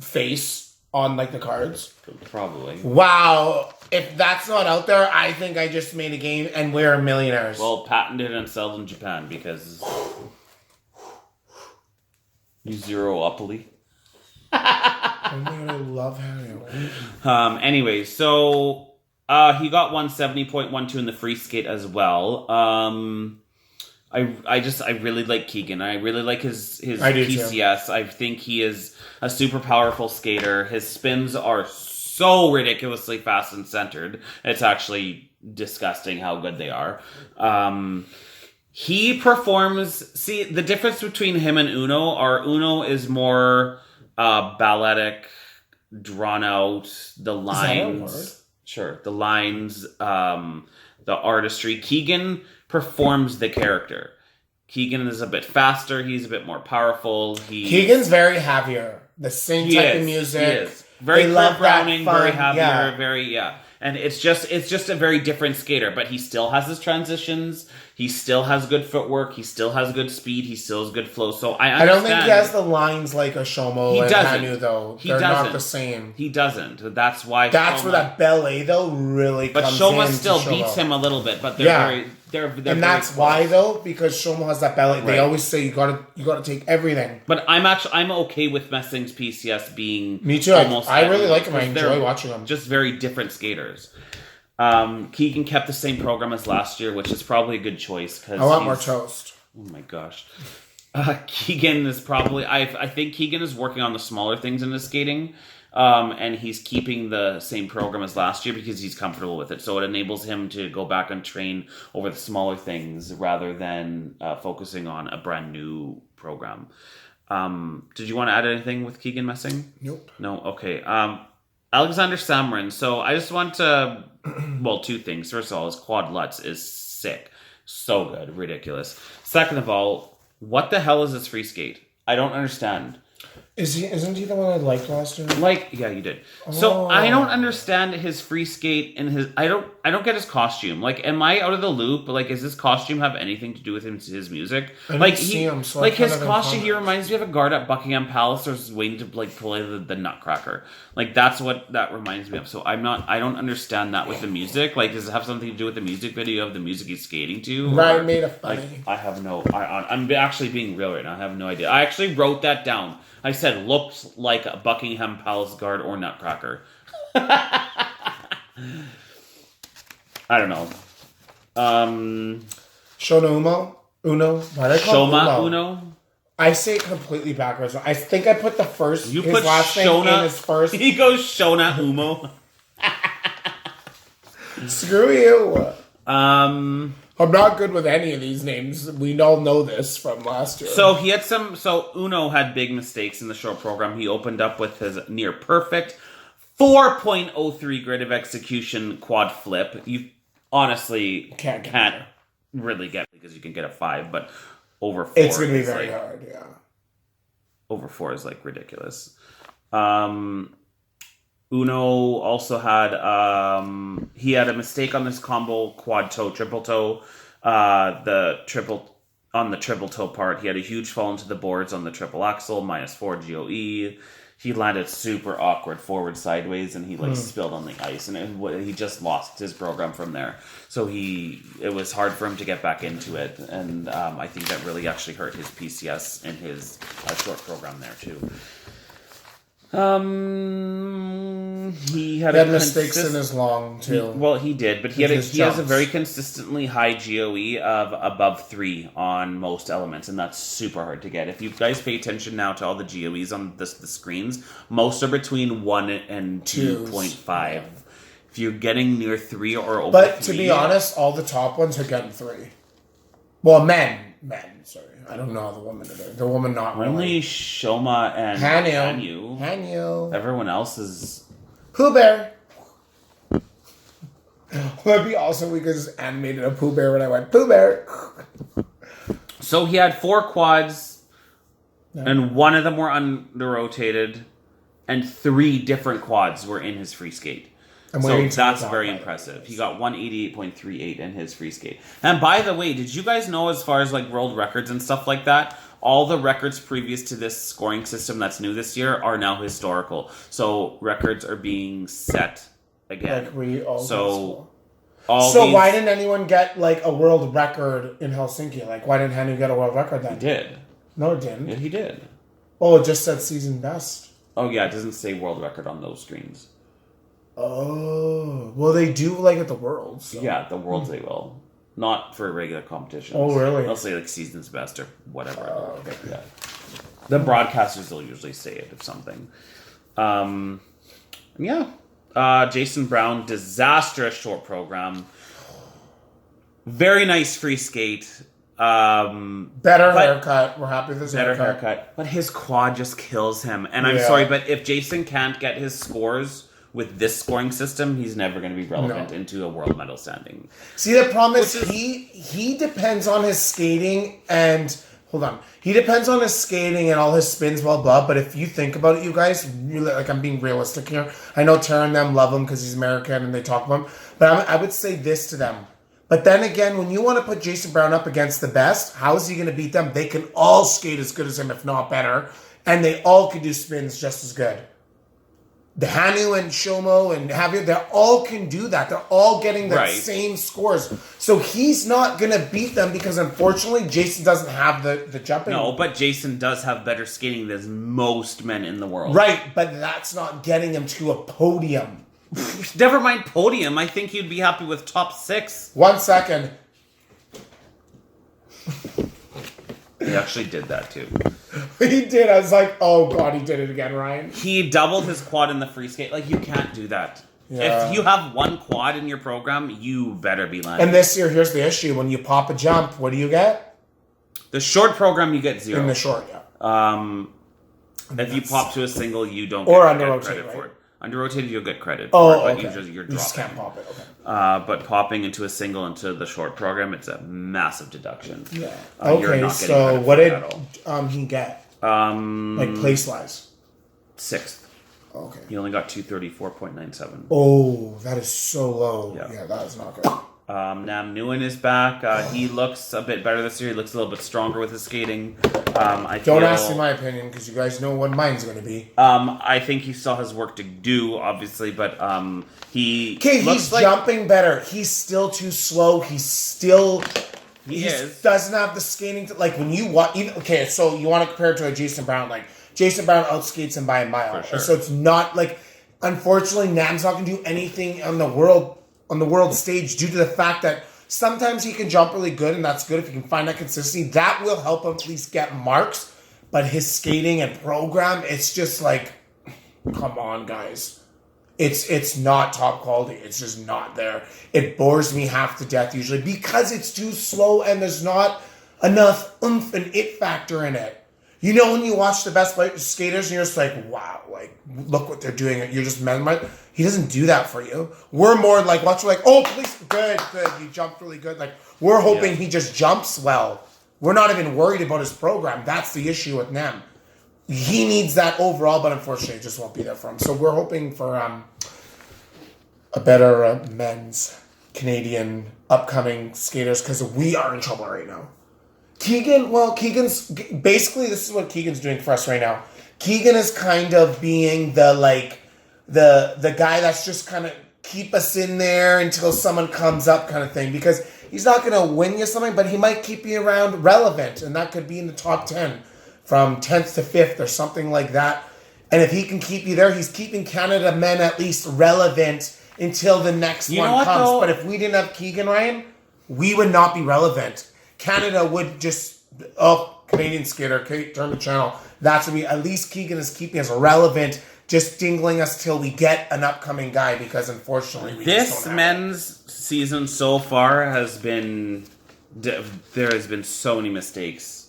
face on like the cards. Probably. Wow. If that's not out there, I think I just made a game and we're millionaires. Well, patented and sold in Japan because you zeropoly. Oh my god, I love Harry. Anyway, so he got 170.12 in the free skate as well. I really like Keegan. I really like his PCS. I think he is a super powerful skater. His spins are so ridiculously fast and centered. It's actually disgusting how good they are. He performs... See, the difference between him and Uno is more balletic, drawn out, the lines... Is that a word? Sure. The lines, the artistry. Keegan performs the character. Keegan is a bit faster. He's a bit more powerful. Keegan's very heavier. The same type of music. He is. Very love Browning, very happier, yeah. very. And it's just a very different skater, but he still has his transitions. He still has good footwork. He still has good speed. He still has good flow. So I understand. I don't think he has the lines like a Shomo and Hanu, though. They're not the same. He doesn't. That's why. That's where that ballet though really comes in. But Shoma still beats him a little bit. But they're and that's why though, because Shoma has that ballet. Right. They always say you gotta take everything. But I'm okay with Messing's PCS being me too. I really like him. I enjoy watching him. Just very different skaters. Keegan kept the same program as last year, which is probably a good choice. Cause I want more toast. Oh my gosh. Keegan is probably... I think Keegan is working on the smaller things in his skating. And he's keeping the same program as last year because he's comfortable with it. So it enables him to go back and train over the smaller things rather than focusing on a brand new program. Did you want to add anything with Keegan Messing? Nope. No? Okay. Alexander Samarin. So I just want to... Well, two things. First of all, his quad Lutz is sick. So good. Ridiculous. Second of all, what the hell is his free skate? I don't understand. Isn't he the one I liked last year? Yeah, you did. So I don't understand his free skate and his. I don't get his costume. Like, am I out of the loop? Like, does his costume have anything to do with his music? Like his costume, he reminds me of a guard at Buckingham Palace who's waiting to play the Nutcracker. Like, that's what that reminds me of. So I don't understand that with the music. Like, does it have something to do with the music video of the music he's skating to? Right, made a funny. Like, I have no. I'm actually being real right now. I have no idea. I actually wrote that down. I said, looks like a Buckingham Palace guard or Nutcracker. I don't know. Shona Uno? Shoma Uno? I say it completely backwards. I think I put the first. You his put last Shona. name in his first. He goes Shona Umo. Screw you. I'm not good with any of these names. We all know this from last year. So he had So Uno had big mistakes in the short program. He opened up with his near perfect 4.03 grid of execution quad flip. You honestly can't really get it because you can get a 5, but over 4. It's going to be very hard. Yeah. Over 4 is like ridiculous. Uno also had he had a mistake on this combo quad toe triple toe. The triple toe part, he had a huge fall into the boards on the triple axle -4 GOE. He landed super awkward forward sideways and he spilled on the ice and he just lost his program from there. So it was hard for him to get back into it, and I think that really actually hurt his PCS in his short program there too. He had mistakes in his long too. He did, but he has a very consistently high GOE of above 3 on most elements, and that's super hard to get. If you guys pay attention now to all the GOEs on the screens, most are between 1 and 2.5. If you're getting near 3 or over, but to be honest, all the top ones are getting 3. Well, men. Sorry, I don't know the woman today. The woman not really. Only Shoma and Hanu. Everyone else is Pooh Bear. That'd be awesome. We could just animated a Pooh Bear when I went Pooh Bear. So he had 4 quads, and one of them were under-rotated, and 3 different quads were in his free skate. So that's very impressive. He got 188.38 in his free skate. And by the way, did you guys know, as far as like world records and stuff like that, all the records previous to this scoring system that's new this year are now historical. So records are being set again. So why didn't anyone get like a world record in Helsinki? Like, why didn't Henry get a world record then? He did. No, it didn't. Yeah, he did. Oh, it just said season best. Oh yeah, it doesn't say world record on those screens. Oh, well, they do like at the Worlds. So. Yeah, the Worlds they will. Not for regular competitions. Oh, really? They'll say like season's best or whatever. Okay. Yeah. The broadcasters will usually say it of something. Jason Brown, disastrous short program. Very nice free skate. Better haircut. We're happy with his haircut. But his quad just kills him. And I'm sorry, but if Jason can't get his scores with this scoring system, he's never going to be relevant into a world medal standing. See, the problem is he depends on his skating and... Hold on. He depends on his skating and all his spins, blah, blah. But if you think about it, you guys, really, like, I'm being realistic here. I know Tara and them love him because he's American and they talk about him. But I would say this to them. But then again, when you want to put Jason Brown up against the best, how is he going to beat them? They can all skate as good as him, if not better. And they all can do spins just as good. The Hanu and Shomo and Javier, they all can do that. They're all getting the same scores. So he's not going to beat them because, unfortunately, Jason doesn't have the jumping. No, but Jason does have better skating than most men in the world. Right, but that's not getting him to a podium. Never mind podium. I think you'd be happy with top 6. 1 second. He actually did that too. He did. I was like, oh god, he did it again, Ryan. He doubled his quad in the free skate. Like, you can't do that. Yeah. If you have one quad in your program, you better be landing. And this year, here's the issue. When you pop a jump, what do you get? The short program, you get 0. In the short, yeah. If you pop to a single, you don't or get under rotate, credit right? for it. Under rotated, you'll get credit for for it, but you're dropping. You just can't pop it, okay. But popping into a single into the short program, it's a massive deduction. Yeah. You're not so what did he get? Like place-wise? 6th. Okay. He only got 234.97. Oh, that is so low. Yeah, that is not good. Nam Nguyen is back. He looks a bit better this year. He looks a little bit stronger with his skating. Don't ask me my opinion because you guys know what mine's going to be. I think he still has work to do, obviously, but he's jumping better. He's still too slow. He doesn't have the skating like when you want. Okay, so you want to compare it to a Jason Brown? Like Jason Brown outskates him by a mile. For sure. So it's not like. Unfortunately, Nam's not going to do anything on the world stage due to the fact that sometimes he can jump really good, and that's good if you can find that consistency. That will help him at least get marks. But his skating and program, it's just like, come on, guys. It's not top quality. It's just not there. It bores me half to death usually because it's too slow and there's not enough oomph and it factor in it. You know when you watch the best skaters and you're just like, wow, like, look what they're doing. You're just mesmerized. He doesn't do that for you. We're more like, watch, like, oh, please, good. You jumped really good. Like, we're hoping he just jumps well. We're not even worried about his program. That's the issue with Nam. He needs that overall, but unfortunately, it just won't be there for him. So we're hoping for a better men's Canadian upcoming skaters because we are in trouble right now. Keegan's basically, this is what Keegan's doing for us right now. Keegan is kind of being the guy that's just kind of keep us in there until someone comes up kind of thing because he's not going to win you something, but he might keep you around relevant, and that could be in the top 10 from 10th to 5th or something like that. And if he can keep you there, he's keeping Canada men at least relevant until the next one comes. But if we didn't have Keegan, Ryan, we would not be relevant. Canada would just, Canadian skater, turn the channel. That's what at least Keegan is keeping us relevant, just dingling us till we get an upcoming guy because unfortunately we just don't have men's season so far has been, there has been so many mistakes.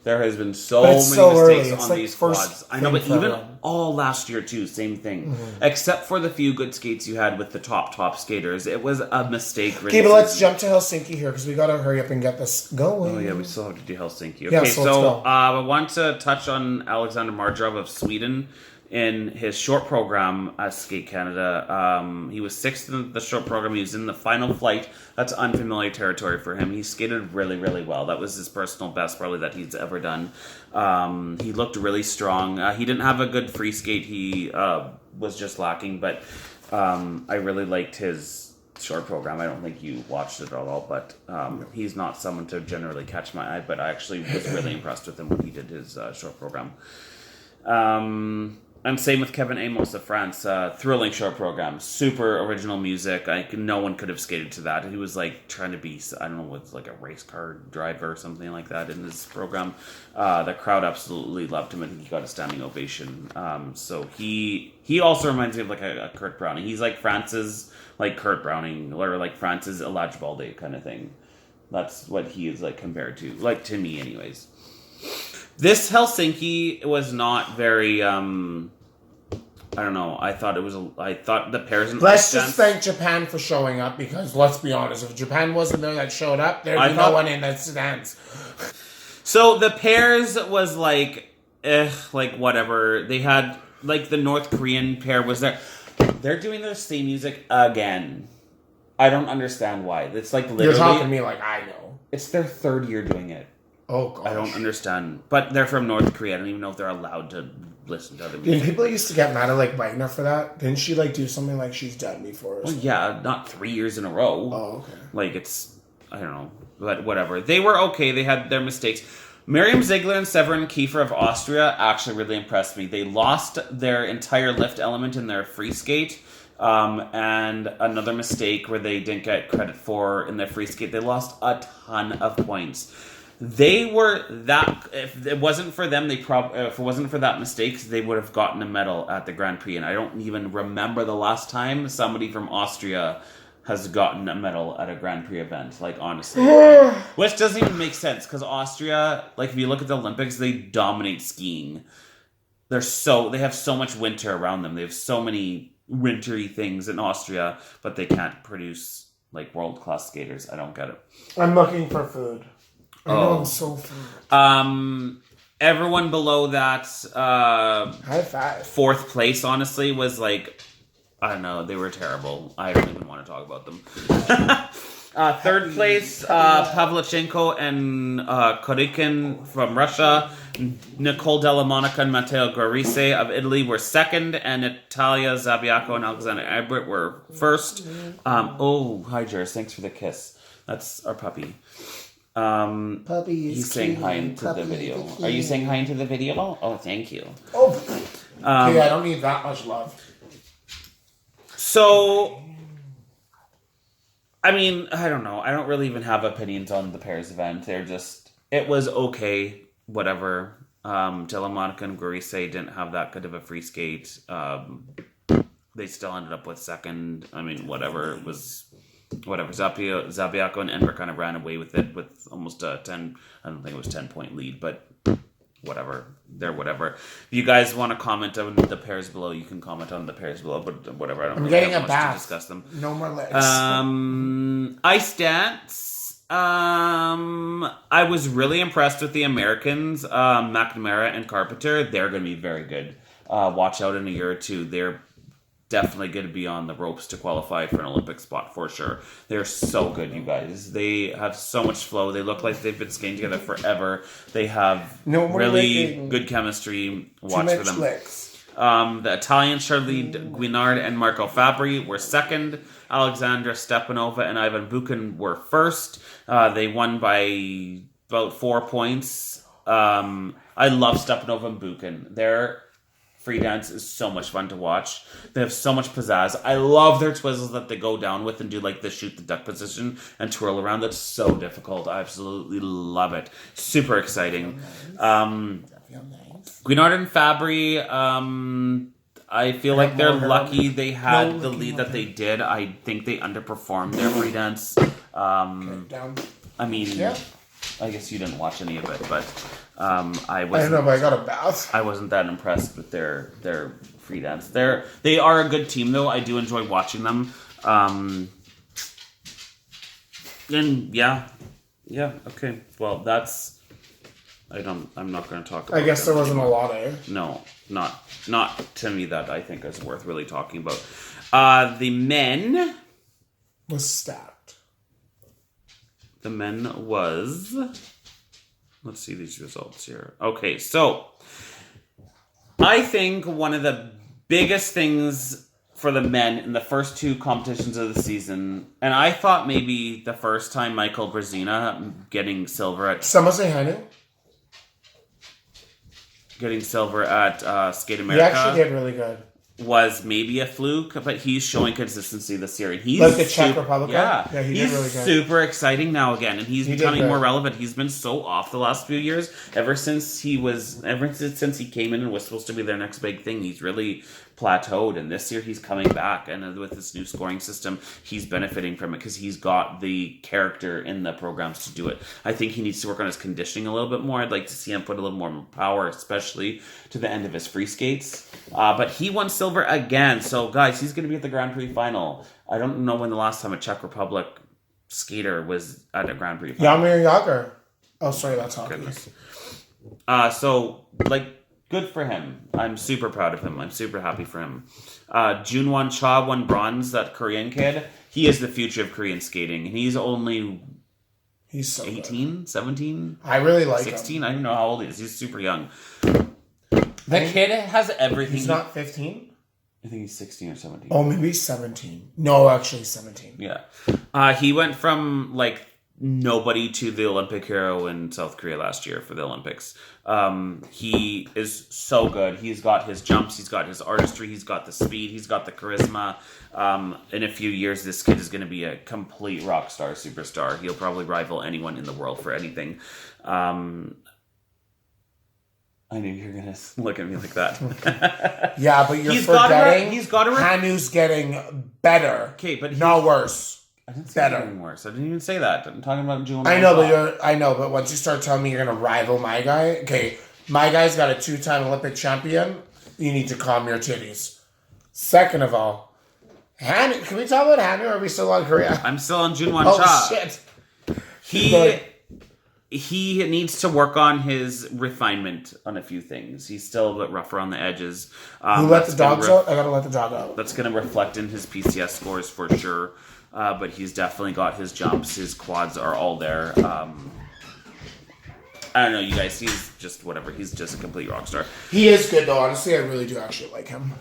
There has been so many mistakes on these quads. I know, but even all last year too, same thing. Mm-hmm. Except for the few good skates you had with the top skaters. It was a mistake. Okay, but let's jump to Helsinki here because we got to hurry up and get this going. Oh yeah, we still have to do Helsinki. Okay, so I want to touch on Alexander Marjarov of Sweden. in his short program at Skate Canada. He was 6th in the short program. He was in the final flight. That's unfamiliar territory for him. He skated really, really well. That was his personal best probably that he's ever done. He looked really strong. He didn't have a good free skate. He was just lacking, but I really liked his short program. I don't think you watched it at all, but he's not someone to generally catch my eye, but I actually was really impressed with him when he did his short program. And same with Kevin Amos of France. Thrilling short program. Super original music. No one could have skated to that. He was like trying to be, I don't know, with like a race car driver or something like that in his program. The crowd absolutely loved him and he got a standing ovation. So he also reminds me of like a Kurt Browning. He's like France's like Kurt Browning or like France's Elijah Balde kind of thing. That's what he is like compared to. Like to me anyways. This Helsinki was not very, I don't know. I thought the pairs and let's just thank Japan for showing up because let's be honest, if Japan wasn't there that showed up, there'd be no one in that stands. So the pairs was like whatever. They had, like the North Korean pair was there. They're doing their same music again. I don't understand why. It's like literally. You're talking to me like I know. It's their 3rd year doing it. Oh, gosh. I don't understand. But they're from North Korea. I don't even know if they're allowed to listen to other music. Didn't people used to get mad at, like, Wagner for that? Didn't she, like, do something like she's done before? Well, yeah, not 3 years in a row. Oh, okay. Like, it's, I don't know. But whatever. They were okay. They had their mistakes. Miriam Ziegler and Severin Kiefer of Austria actually really impressed me. They lost their entire lift element in their free skate. And another mistake where they didn't get credit for in their free skate. They lost a ton of points. They were that. If it wasn't for them, if it wasn't for that mistake, they would have gotten a medal at the Grand Prix. And I don't even remember the last time somebody from Austria has gotten a medal at a Grand Prix event. Like honestly, which doesn't even make sense because Austria, like if you look at the Olympics, they dominate skiing. They have so much winter around them. They have so many wintry things in Austria, but they can't produce like world-class skaters. I don't get it. I'm looking for food. I know I'm so full. Everyone below that, high five. 4th place, honestly, was like, I don't know, they were terrible. I don't even want to talk about them. 3rd place, Pavlichenko and Korikin from Russia. Nicole Delamonica and Matteo Gorise of Italy were 2nd, and Natalia Zabiako and Alexander Ebert were 1st. Hi, Jers, thanks for the kiss. That's our puppy. Puppy is he's saying hi into the video. Are you saying hi into the video? Oh, thank you. Oh, okay, I don't need that much love. So, I mean, I don't know. I don't really even have opinions on the pairs event. It was okay, whatever. Delamonica and Gorise didn't have that good of a free skate. They still ended up with 2nd. I mean, whatever. It was... Whatever, Zabiako and Enver kind of ran away with it with almost a 10, I don't think it was 10-point lead, but whatever, they're whatever. If you guys want to comment on the pairs below, you can comment on the pairs below, but whatever, I don't I'm really getting have a much bath. to discuss them. No more legs. Ice dance, I was really impressed with the Americans, McNamara and Carpenter. They're going to be very good. Watch out in a year or two, they're definitely going to be on the ropes to qualify for an Olympic spot for sure. They're so good, you guys. They have so much flow. They look like they've been skating together forever. They have really good chemistry. Watch for them. The Italians, Charlie Guinard and Marco Fabri, were 2nd. Alexandra Stepanova and Ivan Buchan were 1st. They won by about 4 points. I love Stepanova and Buchan. Their free dance is so much fun to watch. They have so much pizzazz. I love their twizzles that they go down with and do like the shoot the duck position and twirl around. That's so difficult. I absolutely love it. Super exciting. Guinard and Fabry, I feel like they're lucky they had the lead that they did. I think they underperformed their free dance. I mean, I guess you didn't watch any of it, but I don't know, but I got a bath. I wasn't that impressed with their free dance. They are a good team, though. I do enjoy watching them. And yeah, okay. Well, that's I'm not going to talk about I guess there them wasn't anymore. a lot, eh? No, not to me that I think is worth really talking about. The men... Was stacked. The men was... Let's see these results here. Okay, so... I think one of the biggest things for the men in the first two competitions of the season, and I thought maybe the first time Michael Brazina getting silver at Someone say Hanu? Skate He America actually did really good. was maybe a fluke, but he's showing consistency this year. And he's Like the Czech Republic? Yeah, he he's did really good. super exciting now again, and he's He did becoming good. more relevant. He's been so off the last few years. Ever since he came in and was supposed to be their next big thing, he's really plateaued. And this year he's coming back, and with this new scoring system, he's benefiting from it because he's got the character in the programs to do it. I think he needs to work on his conditioning a little bit more. I'd like to see him put a little more power, especially to the end of his free skates. But he won silver again. So, guys, he's going to be at the Grand Prix final. I don't know when the last time a Czech Republic skater was at a Grand Prix final. Jaromír Jágr. Oh, sorry, that's hockey. Goodness. Good for him. I'm super proud of him. I'm super happy for him. Junwon Cha won bronze, that Korean kid. He is the future of Korean skating. And he's only He's so 18, good. 17, I really like 16. him. I don't know how old he is. He's super young. The kid has everything. He's not 15? I think he's 16 or 17. Oh, maybe he's 17. No, actually 17. Yeah. He went from, nobody to the Olympic hero in South Korea last year for the Olympics. He is so good. He's got his jumps, he's got his artistry, he's got the speed, he's got the charisma. In a few years, this kid is going to be a complete rock star, superstar. He'll probably rival anyone in the world for anything. I knew you were going to look at me like that. Yeah, but you're He's forgetting gotta Hanu's getting better. Okay, but not worse. I didn't say anything worse. I didn't even say that. I'm talking about Jewel. I know, but once you start telling me you're gonna rival my guy, okay, my guy's got a 2-time Olympic champion. You need to calm your titties. Second of all, Hanu, can we talk about Hanu? Or are we still on Korea? I'm still on Junwon Oh Cha. shit! He needs to work on his refinement on a few things. He's still a bit rough around the edges. Who let the dogs out? I gotta let the dog out. That's going to reflect in his PCS scores for sure. But he's definitely got his jumps. His quads are all there. I don't know, you guys. He's just whatever. He's just a complete rock star. He is good though. Honestly, I really do actually like him.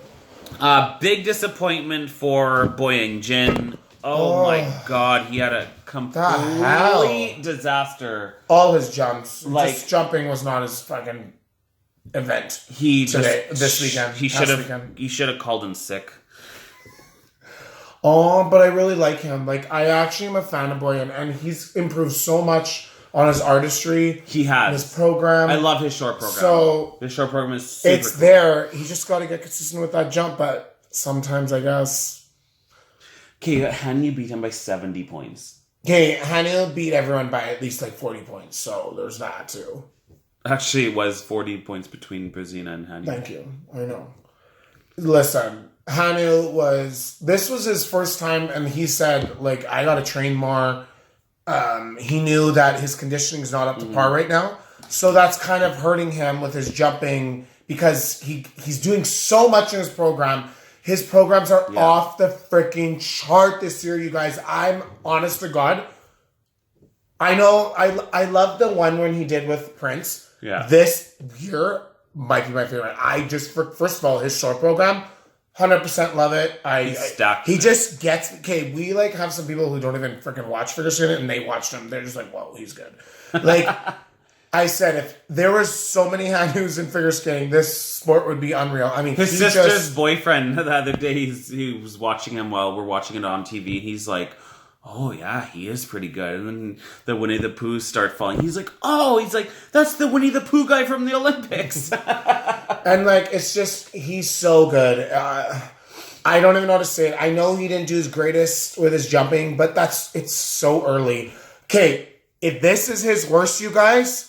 Big disappointment for Boyang Jin. Oh my god, he had a complete disaster. All his jumps. Like, just jumping was not his fucking event. This weekend. He should have called in sick. Oh, but I really like him. Like, I actually am a fan of Boyan, and he's improved so much on his artistry. He has. His program. I love his short program. So his short program is super it's cool. there. He just got to get consistent with that jump, but sometimes I guess. Okay, Hanu beat him by 70 points. Okay, Hanu beat everyone by at least 40 points, so there's that too. Actually, it was 40 points between Brazina and Hanu. Thank you. I know. Listen, this was his first time, and he said, I gotta train more. He knew that his conditioning is not up to par right now, so that's kind of hurting him with his jumping because he's doing so much in his program. His programs are off the freaking chart this year, you guys. I'm honest to God. I know I love the one when he did with Prince. Yeah. This year might be my favorite. First of all, his short program, 100% love it. He just gets, okay, we have some people who don't even freaking watch figure skating and they watch him. They're just like, whoa, he's good. I said, if there was so many Hanus in figure skating, this sport would be unreal. I mean, his sister's boyfriend the other day, he was watching him while we're watching it on TV. He's like, oh yeah, he is pretty good. And then the Winnie the Pooh start falling. He's like, that's the Winnie the Pooh guy from the Olympics. And it's just, he's so good. I don't even know how to say it. I know he didn't do his greatest with his jumping, but it's so early. Okay, if this is his worst, you guys,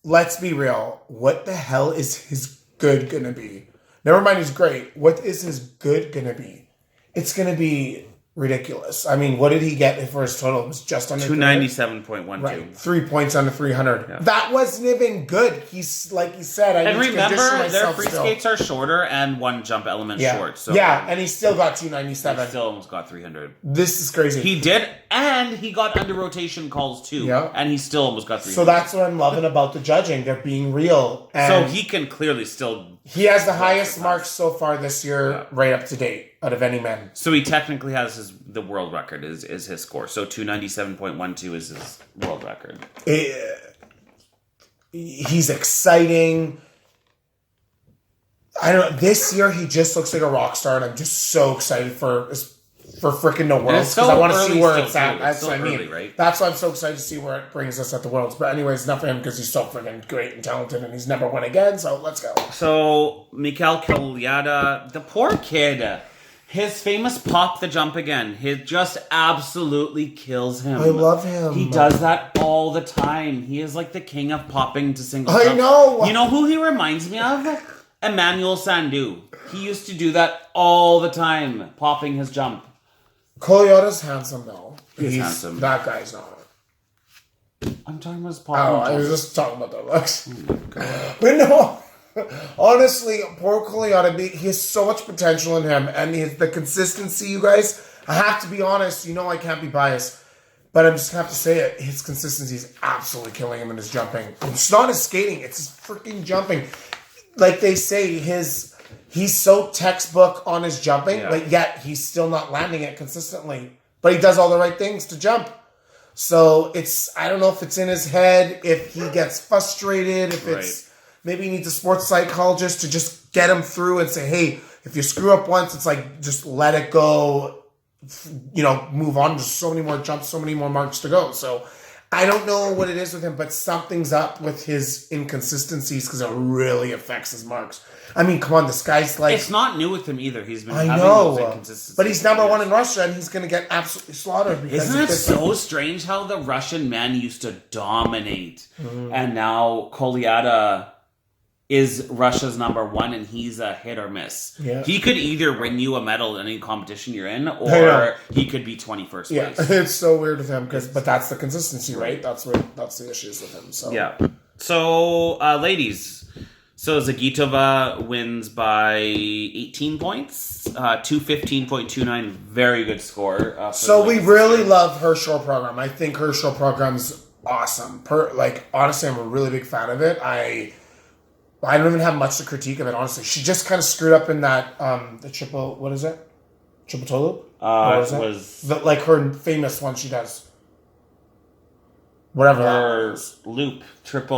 let's be real. What the hell is his good gonna be? Never mind, he's great. What is his good gonna be? It's gonna be ridiculous. I mean, what did he get for his total? It was just under 297.12. Right, 3 points under 300. Yeah. That wasn't even good. He's like he said. I And need to remember, condition their myself free still. skates are shorter and one jump element short. So yeah, and he still got he 297. still almost got 300. This is crazy. He did, and he got under rotation calls too. Yeah. And he still almost got 300. So that's what I'm loving about the judging. They're being real. So And he can clearly still. he has the highest marks so far this year, right up to date, out of any men. So he technically has the world record is his score. So 297.12 is his world record. He's exciting. I don't know. This year he just looks like a rock star, and I'm just so excited for freaking the Worlds because I want to see where it's at. That's what I mean. Early, right? That's why I'm so excited to see where it brings us at the Worlds. But anyways, not for him because he's so freaking great and talented, and he's never won again. So let's go. So Mikhail Kaliada, the poor kid, his famous pop the jump again, he just absolutely kills him. I love him. He does that all the time. He is like the king of popping to single I jump. know. You know who he reminds me of? Emmanuel Sandu. He used to do that all the time, popping his jump. Koyota's handsome though. He's handsome. That guy's not. I'm talking about his Oh, popping I was jump. just talking about the looks. But no, honestly, poor Koyota, he has so much potential in him, and the consistency, you guys. I have to be honest. You know, I can't be biased, but I just have to say it. His consistency is absolutely killing him in his jumping. It's not his skating; it's his freaking jumping. Like they say, he's so textbook on his jumping, but yet he's still not landing it consistently. But he does all the right things to jump. So I don't know if it's in his head, if he gets frustrated, if it's maybe he needs a sports psychologist to just get him through and say, hey, if you screw up once, it's like, just let it go, move on. There's so many more jumps, so many more marks to go. So I don't know what it is with him, but something's up with his inconsistencies because it really affects his marks. I mean, come on, this guy's like... It's not new with him either. He's been I having know, those inconsistencies. but he's number one in Russia, and he's going to get absolutely slaughtered. Because Isn't it so strange how the Russian men used to dominate, and now Kolyada is Russia's number one, and he's a hit or miss. Yeah. He could either win you a medal in any competition you're in, or he could be 21st place. Yeah, it's so weird with him, but that's the consistency, right? That's the issues with him. So yeah. So, ladies... So Zagitova wins by 18 points, 215.29, very good score. So we really love her short program. I think her short program's awesome. Honestly, I'm a really big fan of it. I don't even have much to critique of it, honestly. She just kind of screwed up in that, the triple, what is it? Triple toe loop? It was... her famous one she does. Whatever her loop, flip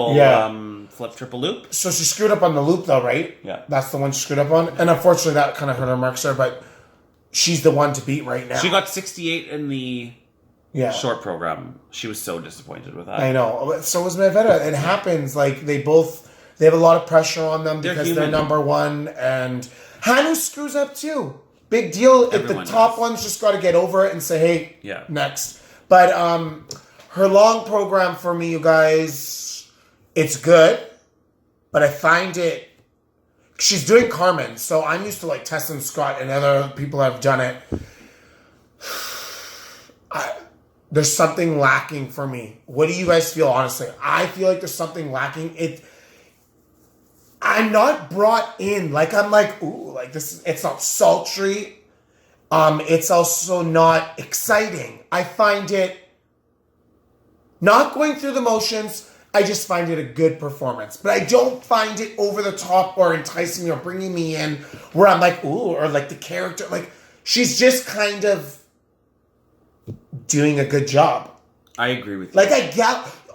triple loop. So she screwed up on the loop though, right? Yeah. That's the one she screwed up on. And unfortunately that kind of hurt her marks there, but she's the one to beat right now. She got 68 in the short program. She was so disappointed with that. I know. So was Medvedev. It happens. Like, they have a lot of pressure on them because they're number one. And Hanu screws up too. Big deal. If the top ones just got to get over it and say, hey, next. But, her long program for me, you guys, it's good, but I find it... She's doing Carmen, so I'm used to like Tess and Scott and other people have done it. There's something lacking for me. What do you guys feel, honestly? I feel like there's something lacking. I'm not brought in. Like, I'm like, ooh, like this, it's not sultry. It's also not exciting. I find it not going through the motions. I just find it a good performance. But I don't find it over the top or enticing me or bringing me in where I'm like, ooh, or like the character. Like, she's just kind of doing a good job. I agree with you. Like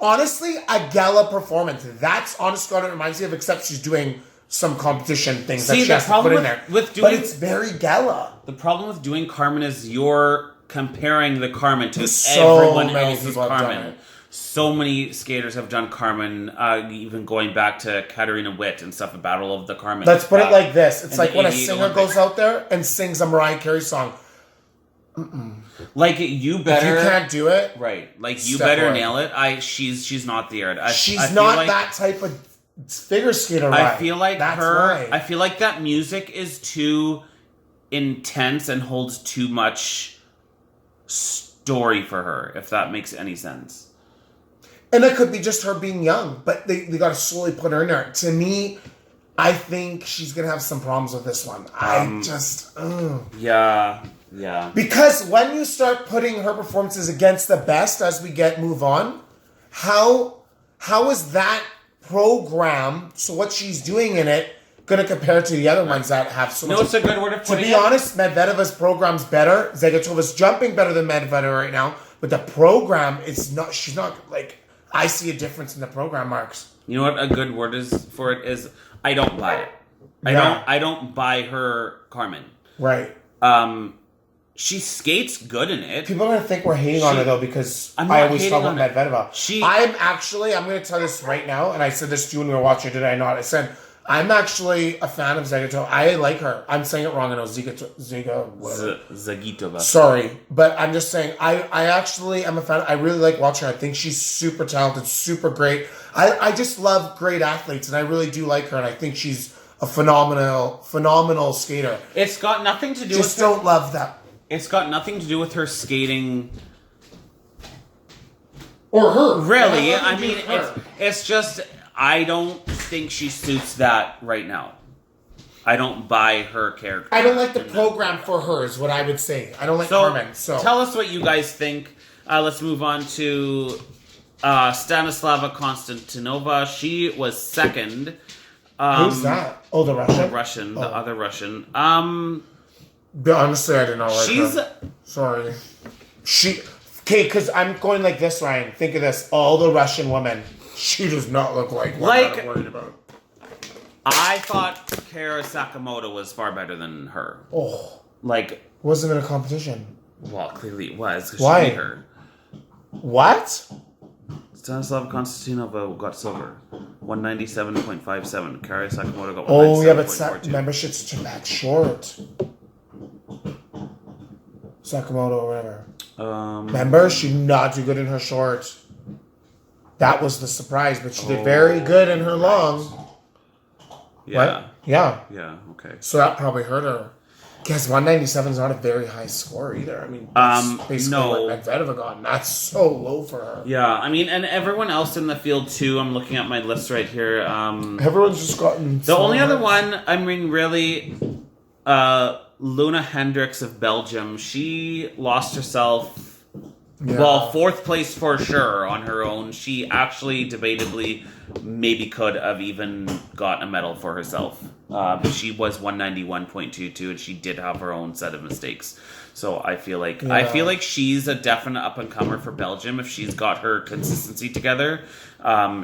honestly, a gala performance. That's honestly what it reminds me of, except she's doing some competition things that she has to put in there. But it's very gala. The problem with doing Carmen is you're comparing the Carmen to everyone else's Carmen. So many skaters have done Carmen, even going back to Katarina Witt and stuff, the Battle of the Carmen. Let's put it like this. It's like when a singer goes out there and sings a Mariah Carey song. Like, you better... If you can't do it... Right. Like, you better nail it. She's not there. She's not that type of figure skater, right? I feel like I feel like that music is too intense and holds too much story for her, if that makes any sense. And it could be just her being young, but they got to slowly put her in there. To me, I think she's going to have some problems with this one. Yeah. Because when you start putting her performances against the best as we move on, how is that program, so what she's doing in it, going to compare to the other ones that have so much... No, it's a good word of putting To be honest, Medvedeva's program's better. Zagatova's jumping better than Medvedev right now, but the program is not... She's not, like... I see a difference in the program, Marks. You know what a good word is for it is? I don't buy it. I don't buy her Carmen. Right. She skates good in it. People are going to think we're hating on her, though, because I always talk about Medvedeva. I'm going to tell this right now, and I said this to you when we were watching it, did I not? I said, I'm actually a fan of Zagatova. I like her. I'm saying it wrong. I know Zagitova. Sorry, but I'm just saying, I actually am a fan. I really like watching her. I think she's super talented, super great. I just love great athletes, and I really do like her, and I think she's a phenomenal skater. It's got nothing to do with... Just don't love that. It's got nothing to do with her skating... Or her. Really, I mean, it's just... I don't think she suits that right now. I don't buy her character. I don't like the program for her, is what I would say. I don't like Carmen. So tell us what you guys think. Let's move on to Stanislava Konstantinova. She was second. Who's that? Oh, the Russian? The other Russian. Honestly, I did not like her. Sorry. Okay, because I'm going like this, Ryan. Think of this. All the Russian women. She does not look like one that I'm worried about. I thought Kara Sakamoto was far better than her. Oh. Like... Wasn't in a competition. Well, clearly it was. Why? She beat her. What? Stanislava Konstantinova got silver. 197.57. Kara Sakamoto got 197.42. Oh, yeah, but remember, she's such a bad short. Sakamoto or whatever. Remember, she did not do good in her short. That was the surprise, but she did very good in her long. Yeah. What? Yeah. Yeah, okay. So that probably hurt her. Because 197 is not a very high score either. I mean, that's basically what Medvedev got, and that's so low for her. Yeah, I mean, and everyone else in the field too. I'm looking at my list right here. Everyone's just gotten... The only other one, I mean, really, Luna Hendricks of Belgium. She lost herself... Yeah. Well, fourth place for sure on her own. She actually, debatably, maybe could have even got a medal for herself. But she was 191.22, and she did have her own set of mistakes. So I feel like she's a definite up and comer for Belgium if she's got her consistency together.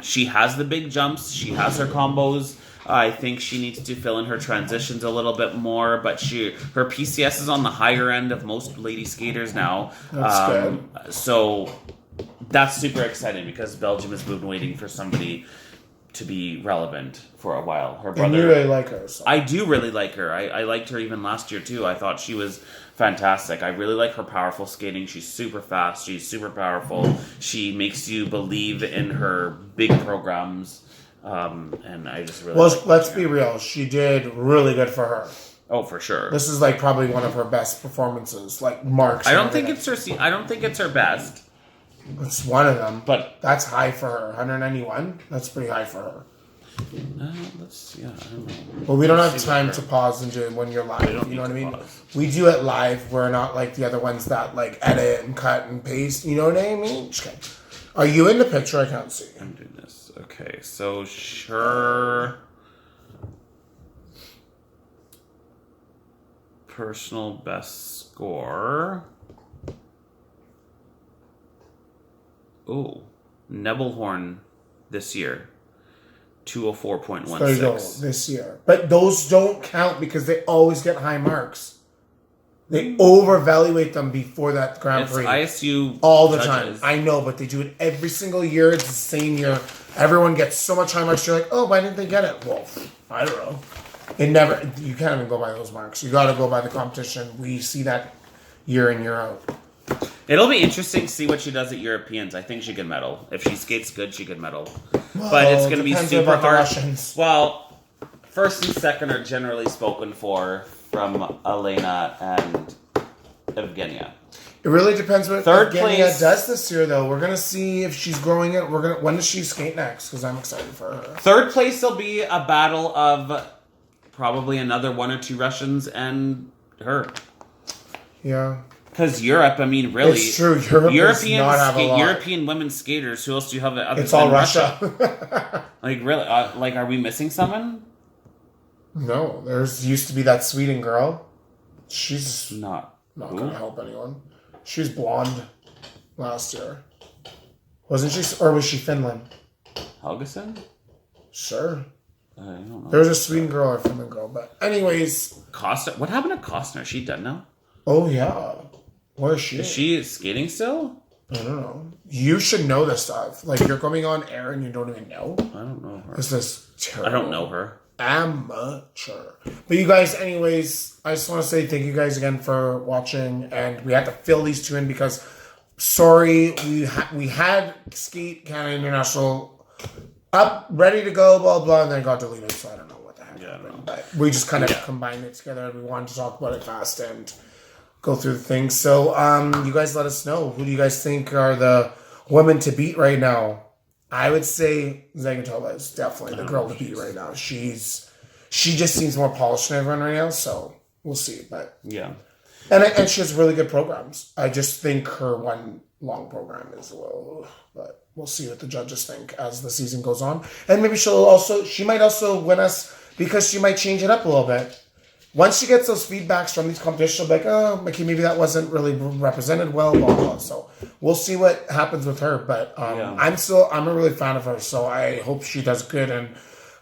She has the big jumps. She has her combos. I think she needs to fill in her transitions a little bit more, but her PCS is on the higher end of most lady skaters now. That's good. So that's super exciting because Belgium has been waiting for somebody to be relevant for a while. Her brother, and you really like her. So. I do really like her. I liked her even last year too. I thought she was fantastic. I really like her powerful skating. She's super fast. She's super powerful. She makes you believe in her big programs. And I just really let's be real. She did really good for her. Oh, for sure. This is like probably one of her best performances. Like marks. I don't think it's her best. It's one of them, but that's high for her. 191. That's pretty high for her. I don't know. Well, we don't have time to pause and do it when you're live. You know what I mean? We do it live. We're not like the other ones that like edit and cut and paste. You know what I mean? Okay. Are you in the picture? I can't see. I'm doing this. Okay, so sure. Personal best score. Oh, Nebelhorn this year. 204.16. There you go, this year. But those don't count because they always get high marks. They over-evaluate them before that Grand Prix. ISU all the time. I know, but they do it every single year. It's the same year. Everyone gets so much high marks. You're like, oh, why didn't they get it? Well, I don't know. You can't even go by those marks. You got to go by the competition. We see that year in, year out. It'll be interesting to see what she does at Europeans. I think she could medal. If she skates good, she could medal. But it's going to be super hard. Well, first and second are generally spoken for from Elena and Evgenia. It really depends what Third Evgenia place does this year, though. We're gonna see if she's growing it. When does she skate next? Because I'm excited for her. Third place will be a battle of probably another 1 or 2 Russians and her. Yeah. Because Europe, I mean, really, it's true. European women skaters. Who else do you have? It's all Russia. Like really, are we missing someone? No, there's used to be that Sweden girl. She's not gonna help anyone. She was blonde last year, wasn't she? Or was she Finland? Helgeson? Sure. I don't know. There was a Sweden girl or Finland girl, but anyways. Costner. What happened to Costner? Is she done now? Oh yeah. Where is she? Is she skating still? I don't know. You should know this stuff. Like, you're coming on air and you don't even know? I don't know her. This is terrible. I don't know her. Amateur. But you guys, anyways, I just want to say thank you guys again for watching. And we had to fill these 2 in because, sorry, we had Skate Canada International up, ready to go, blah, blah, and then it got deleted. So I don't know what the heck happened. But we just kind of combined it together. We wanted to talk about it fast and go through the things. So you guys let us know. Who do you guys think are the women to beat right now? I would say Zagatova is definitely the girl to beat right now. She just seems more polished than everyone right now, so we'll see. But yeah. And she has really good programs. I just think her one long program is a little, but we'll see what the judges think as the season goes on. And maybe she might also win us because she might change it up a little bit. Once she gets those feedbacks from these competitions, she'll be like, oh, okay, maybe that wasn't really represented well, blah, blah. So we'll see what happens with her. But I'm a really fan of her, so I hope she does good. And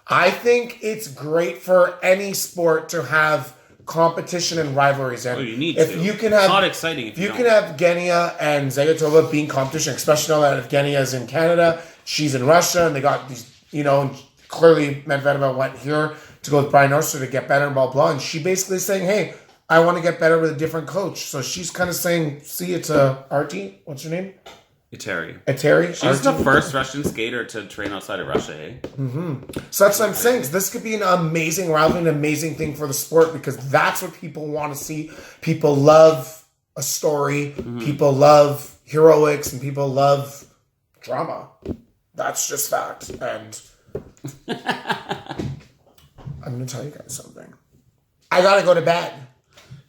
I think it's great for any sport to have competition and rivalries. And you need if to. You can have, it's not exciting if you can have Genia and Zagatova being competition, especially now that if Genia is in Canada, she's in Russia, and they got these, clearly Medvedeva went here to go with Brian Orser to get better, blah, blah. And she basically saying, hey, I want to get better with a different coach. So she's kind of saying, see, it's Artie. What's her name? Eteri. She's the first Russian skater to train outside of Russia, eh? Mm-hmm. So that's what I'm saying. So this could be an amazing rivalry, an amazing thing for the sport because that's what people want to see. People love a story. Mm-hmm. People love heroics and people love drama. That's just fact. And I'm going to tell you guys something. I got to go to bed.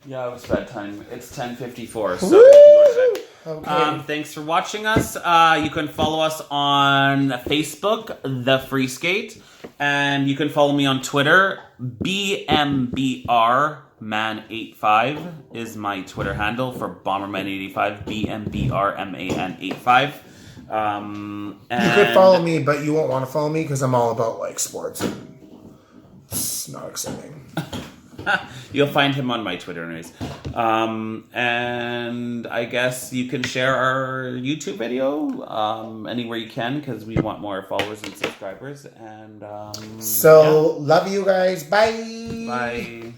Yeah, it was bedtime. It's 10:54, so you can go to bed. Okay. Thanks for watching us. You can follow us on Facebook, The Free Skate, and you can follow me on Twitter. BMBRman85 is my Twitter handle for Bomberman85. BMBRMAN85. You could follow me, but you won't want to follow me because I'm all about sports. And it's not exciting. You'll find him on my Twitter anyways. And I guess you can share our YouTube video anywhere you can because we want more followers and subscribers. And love you guys. Bye. Bye.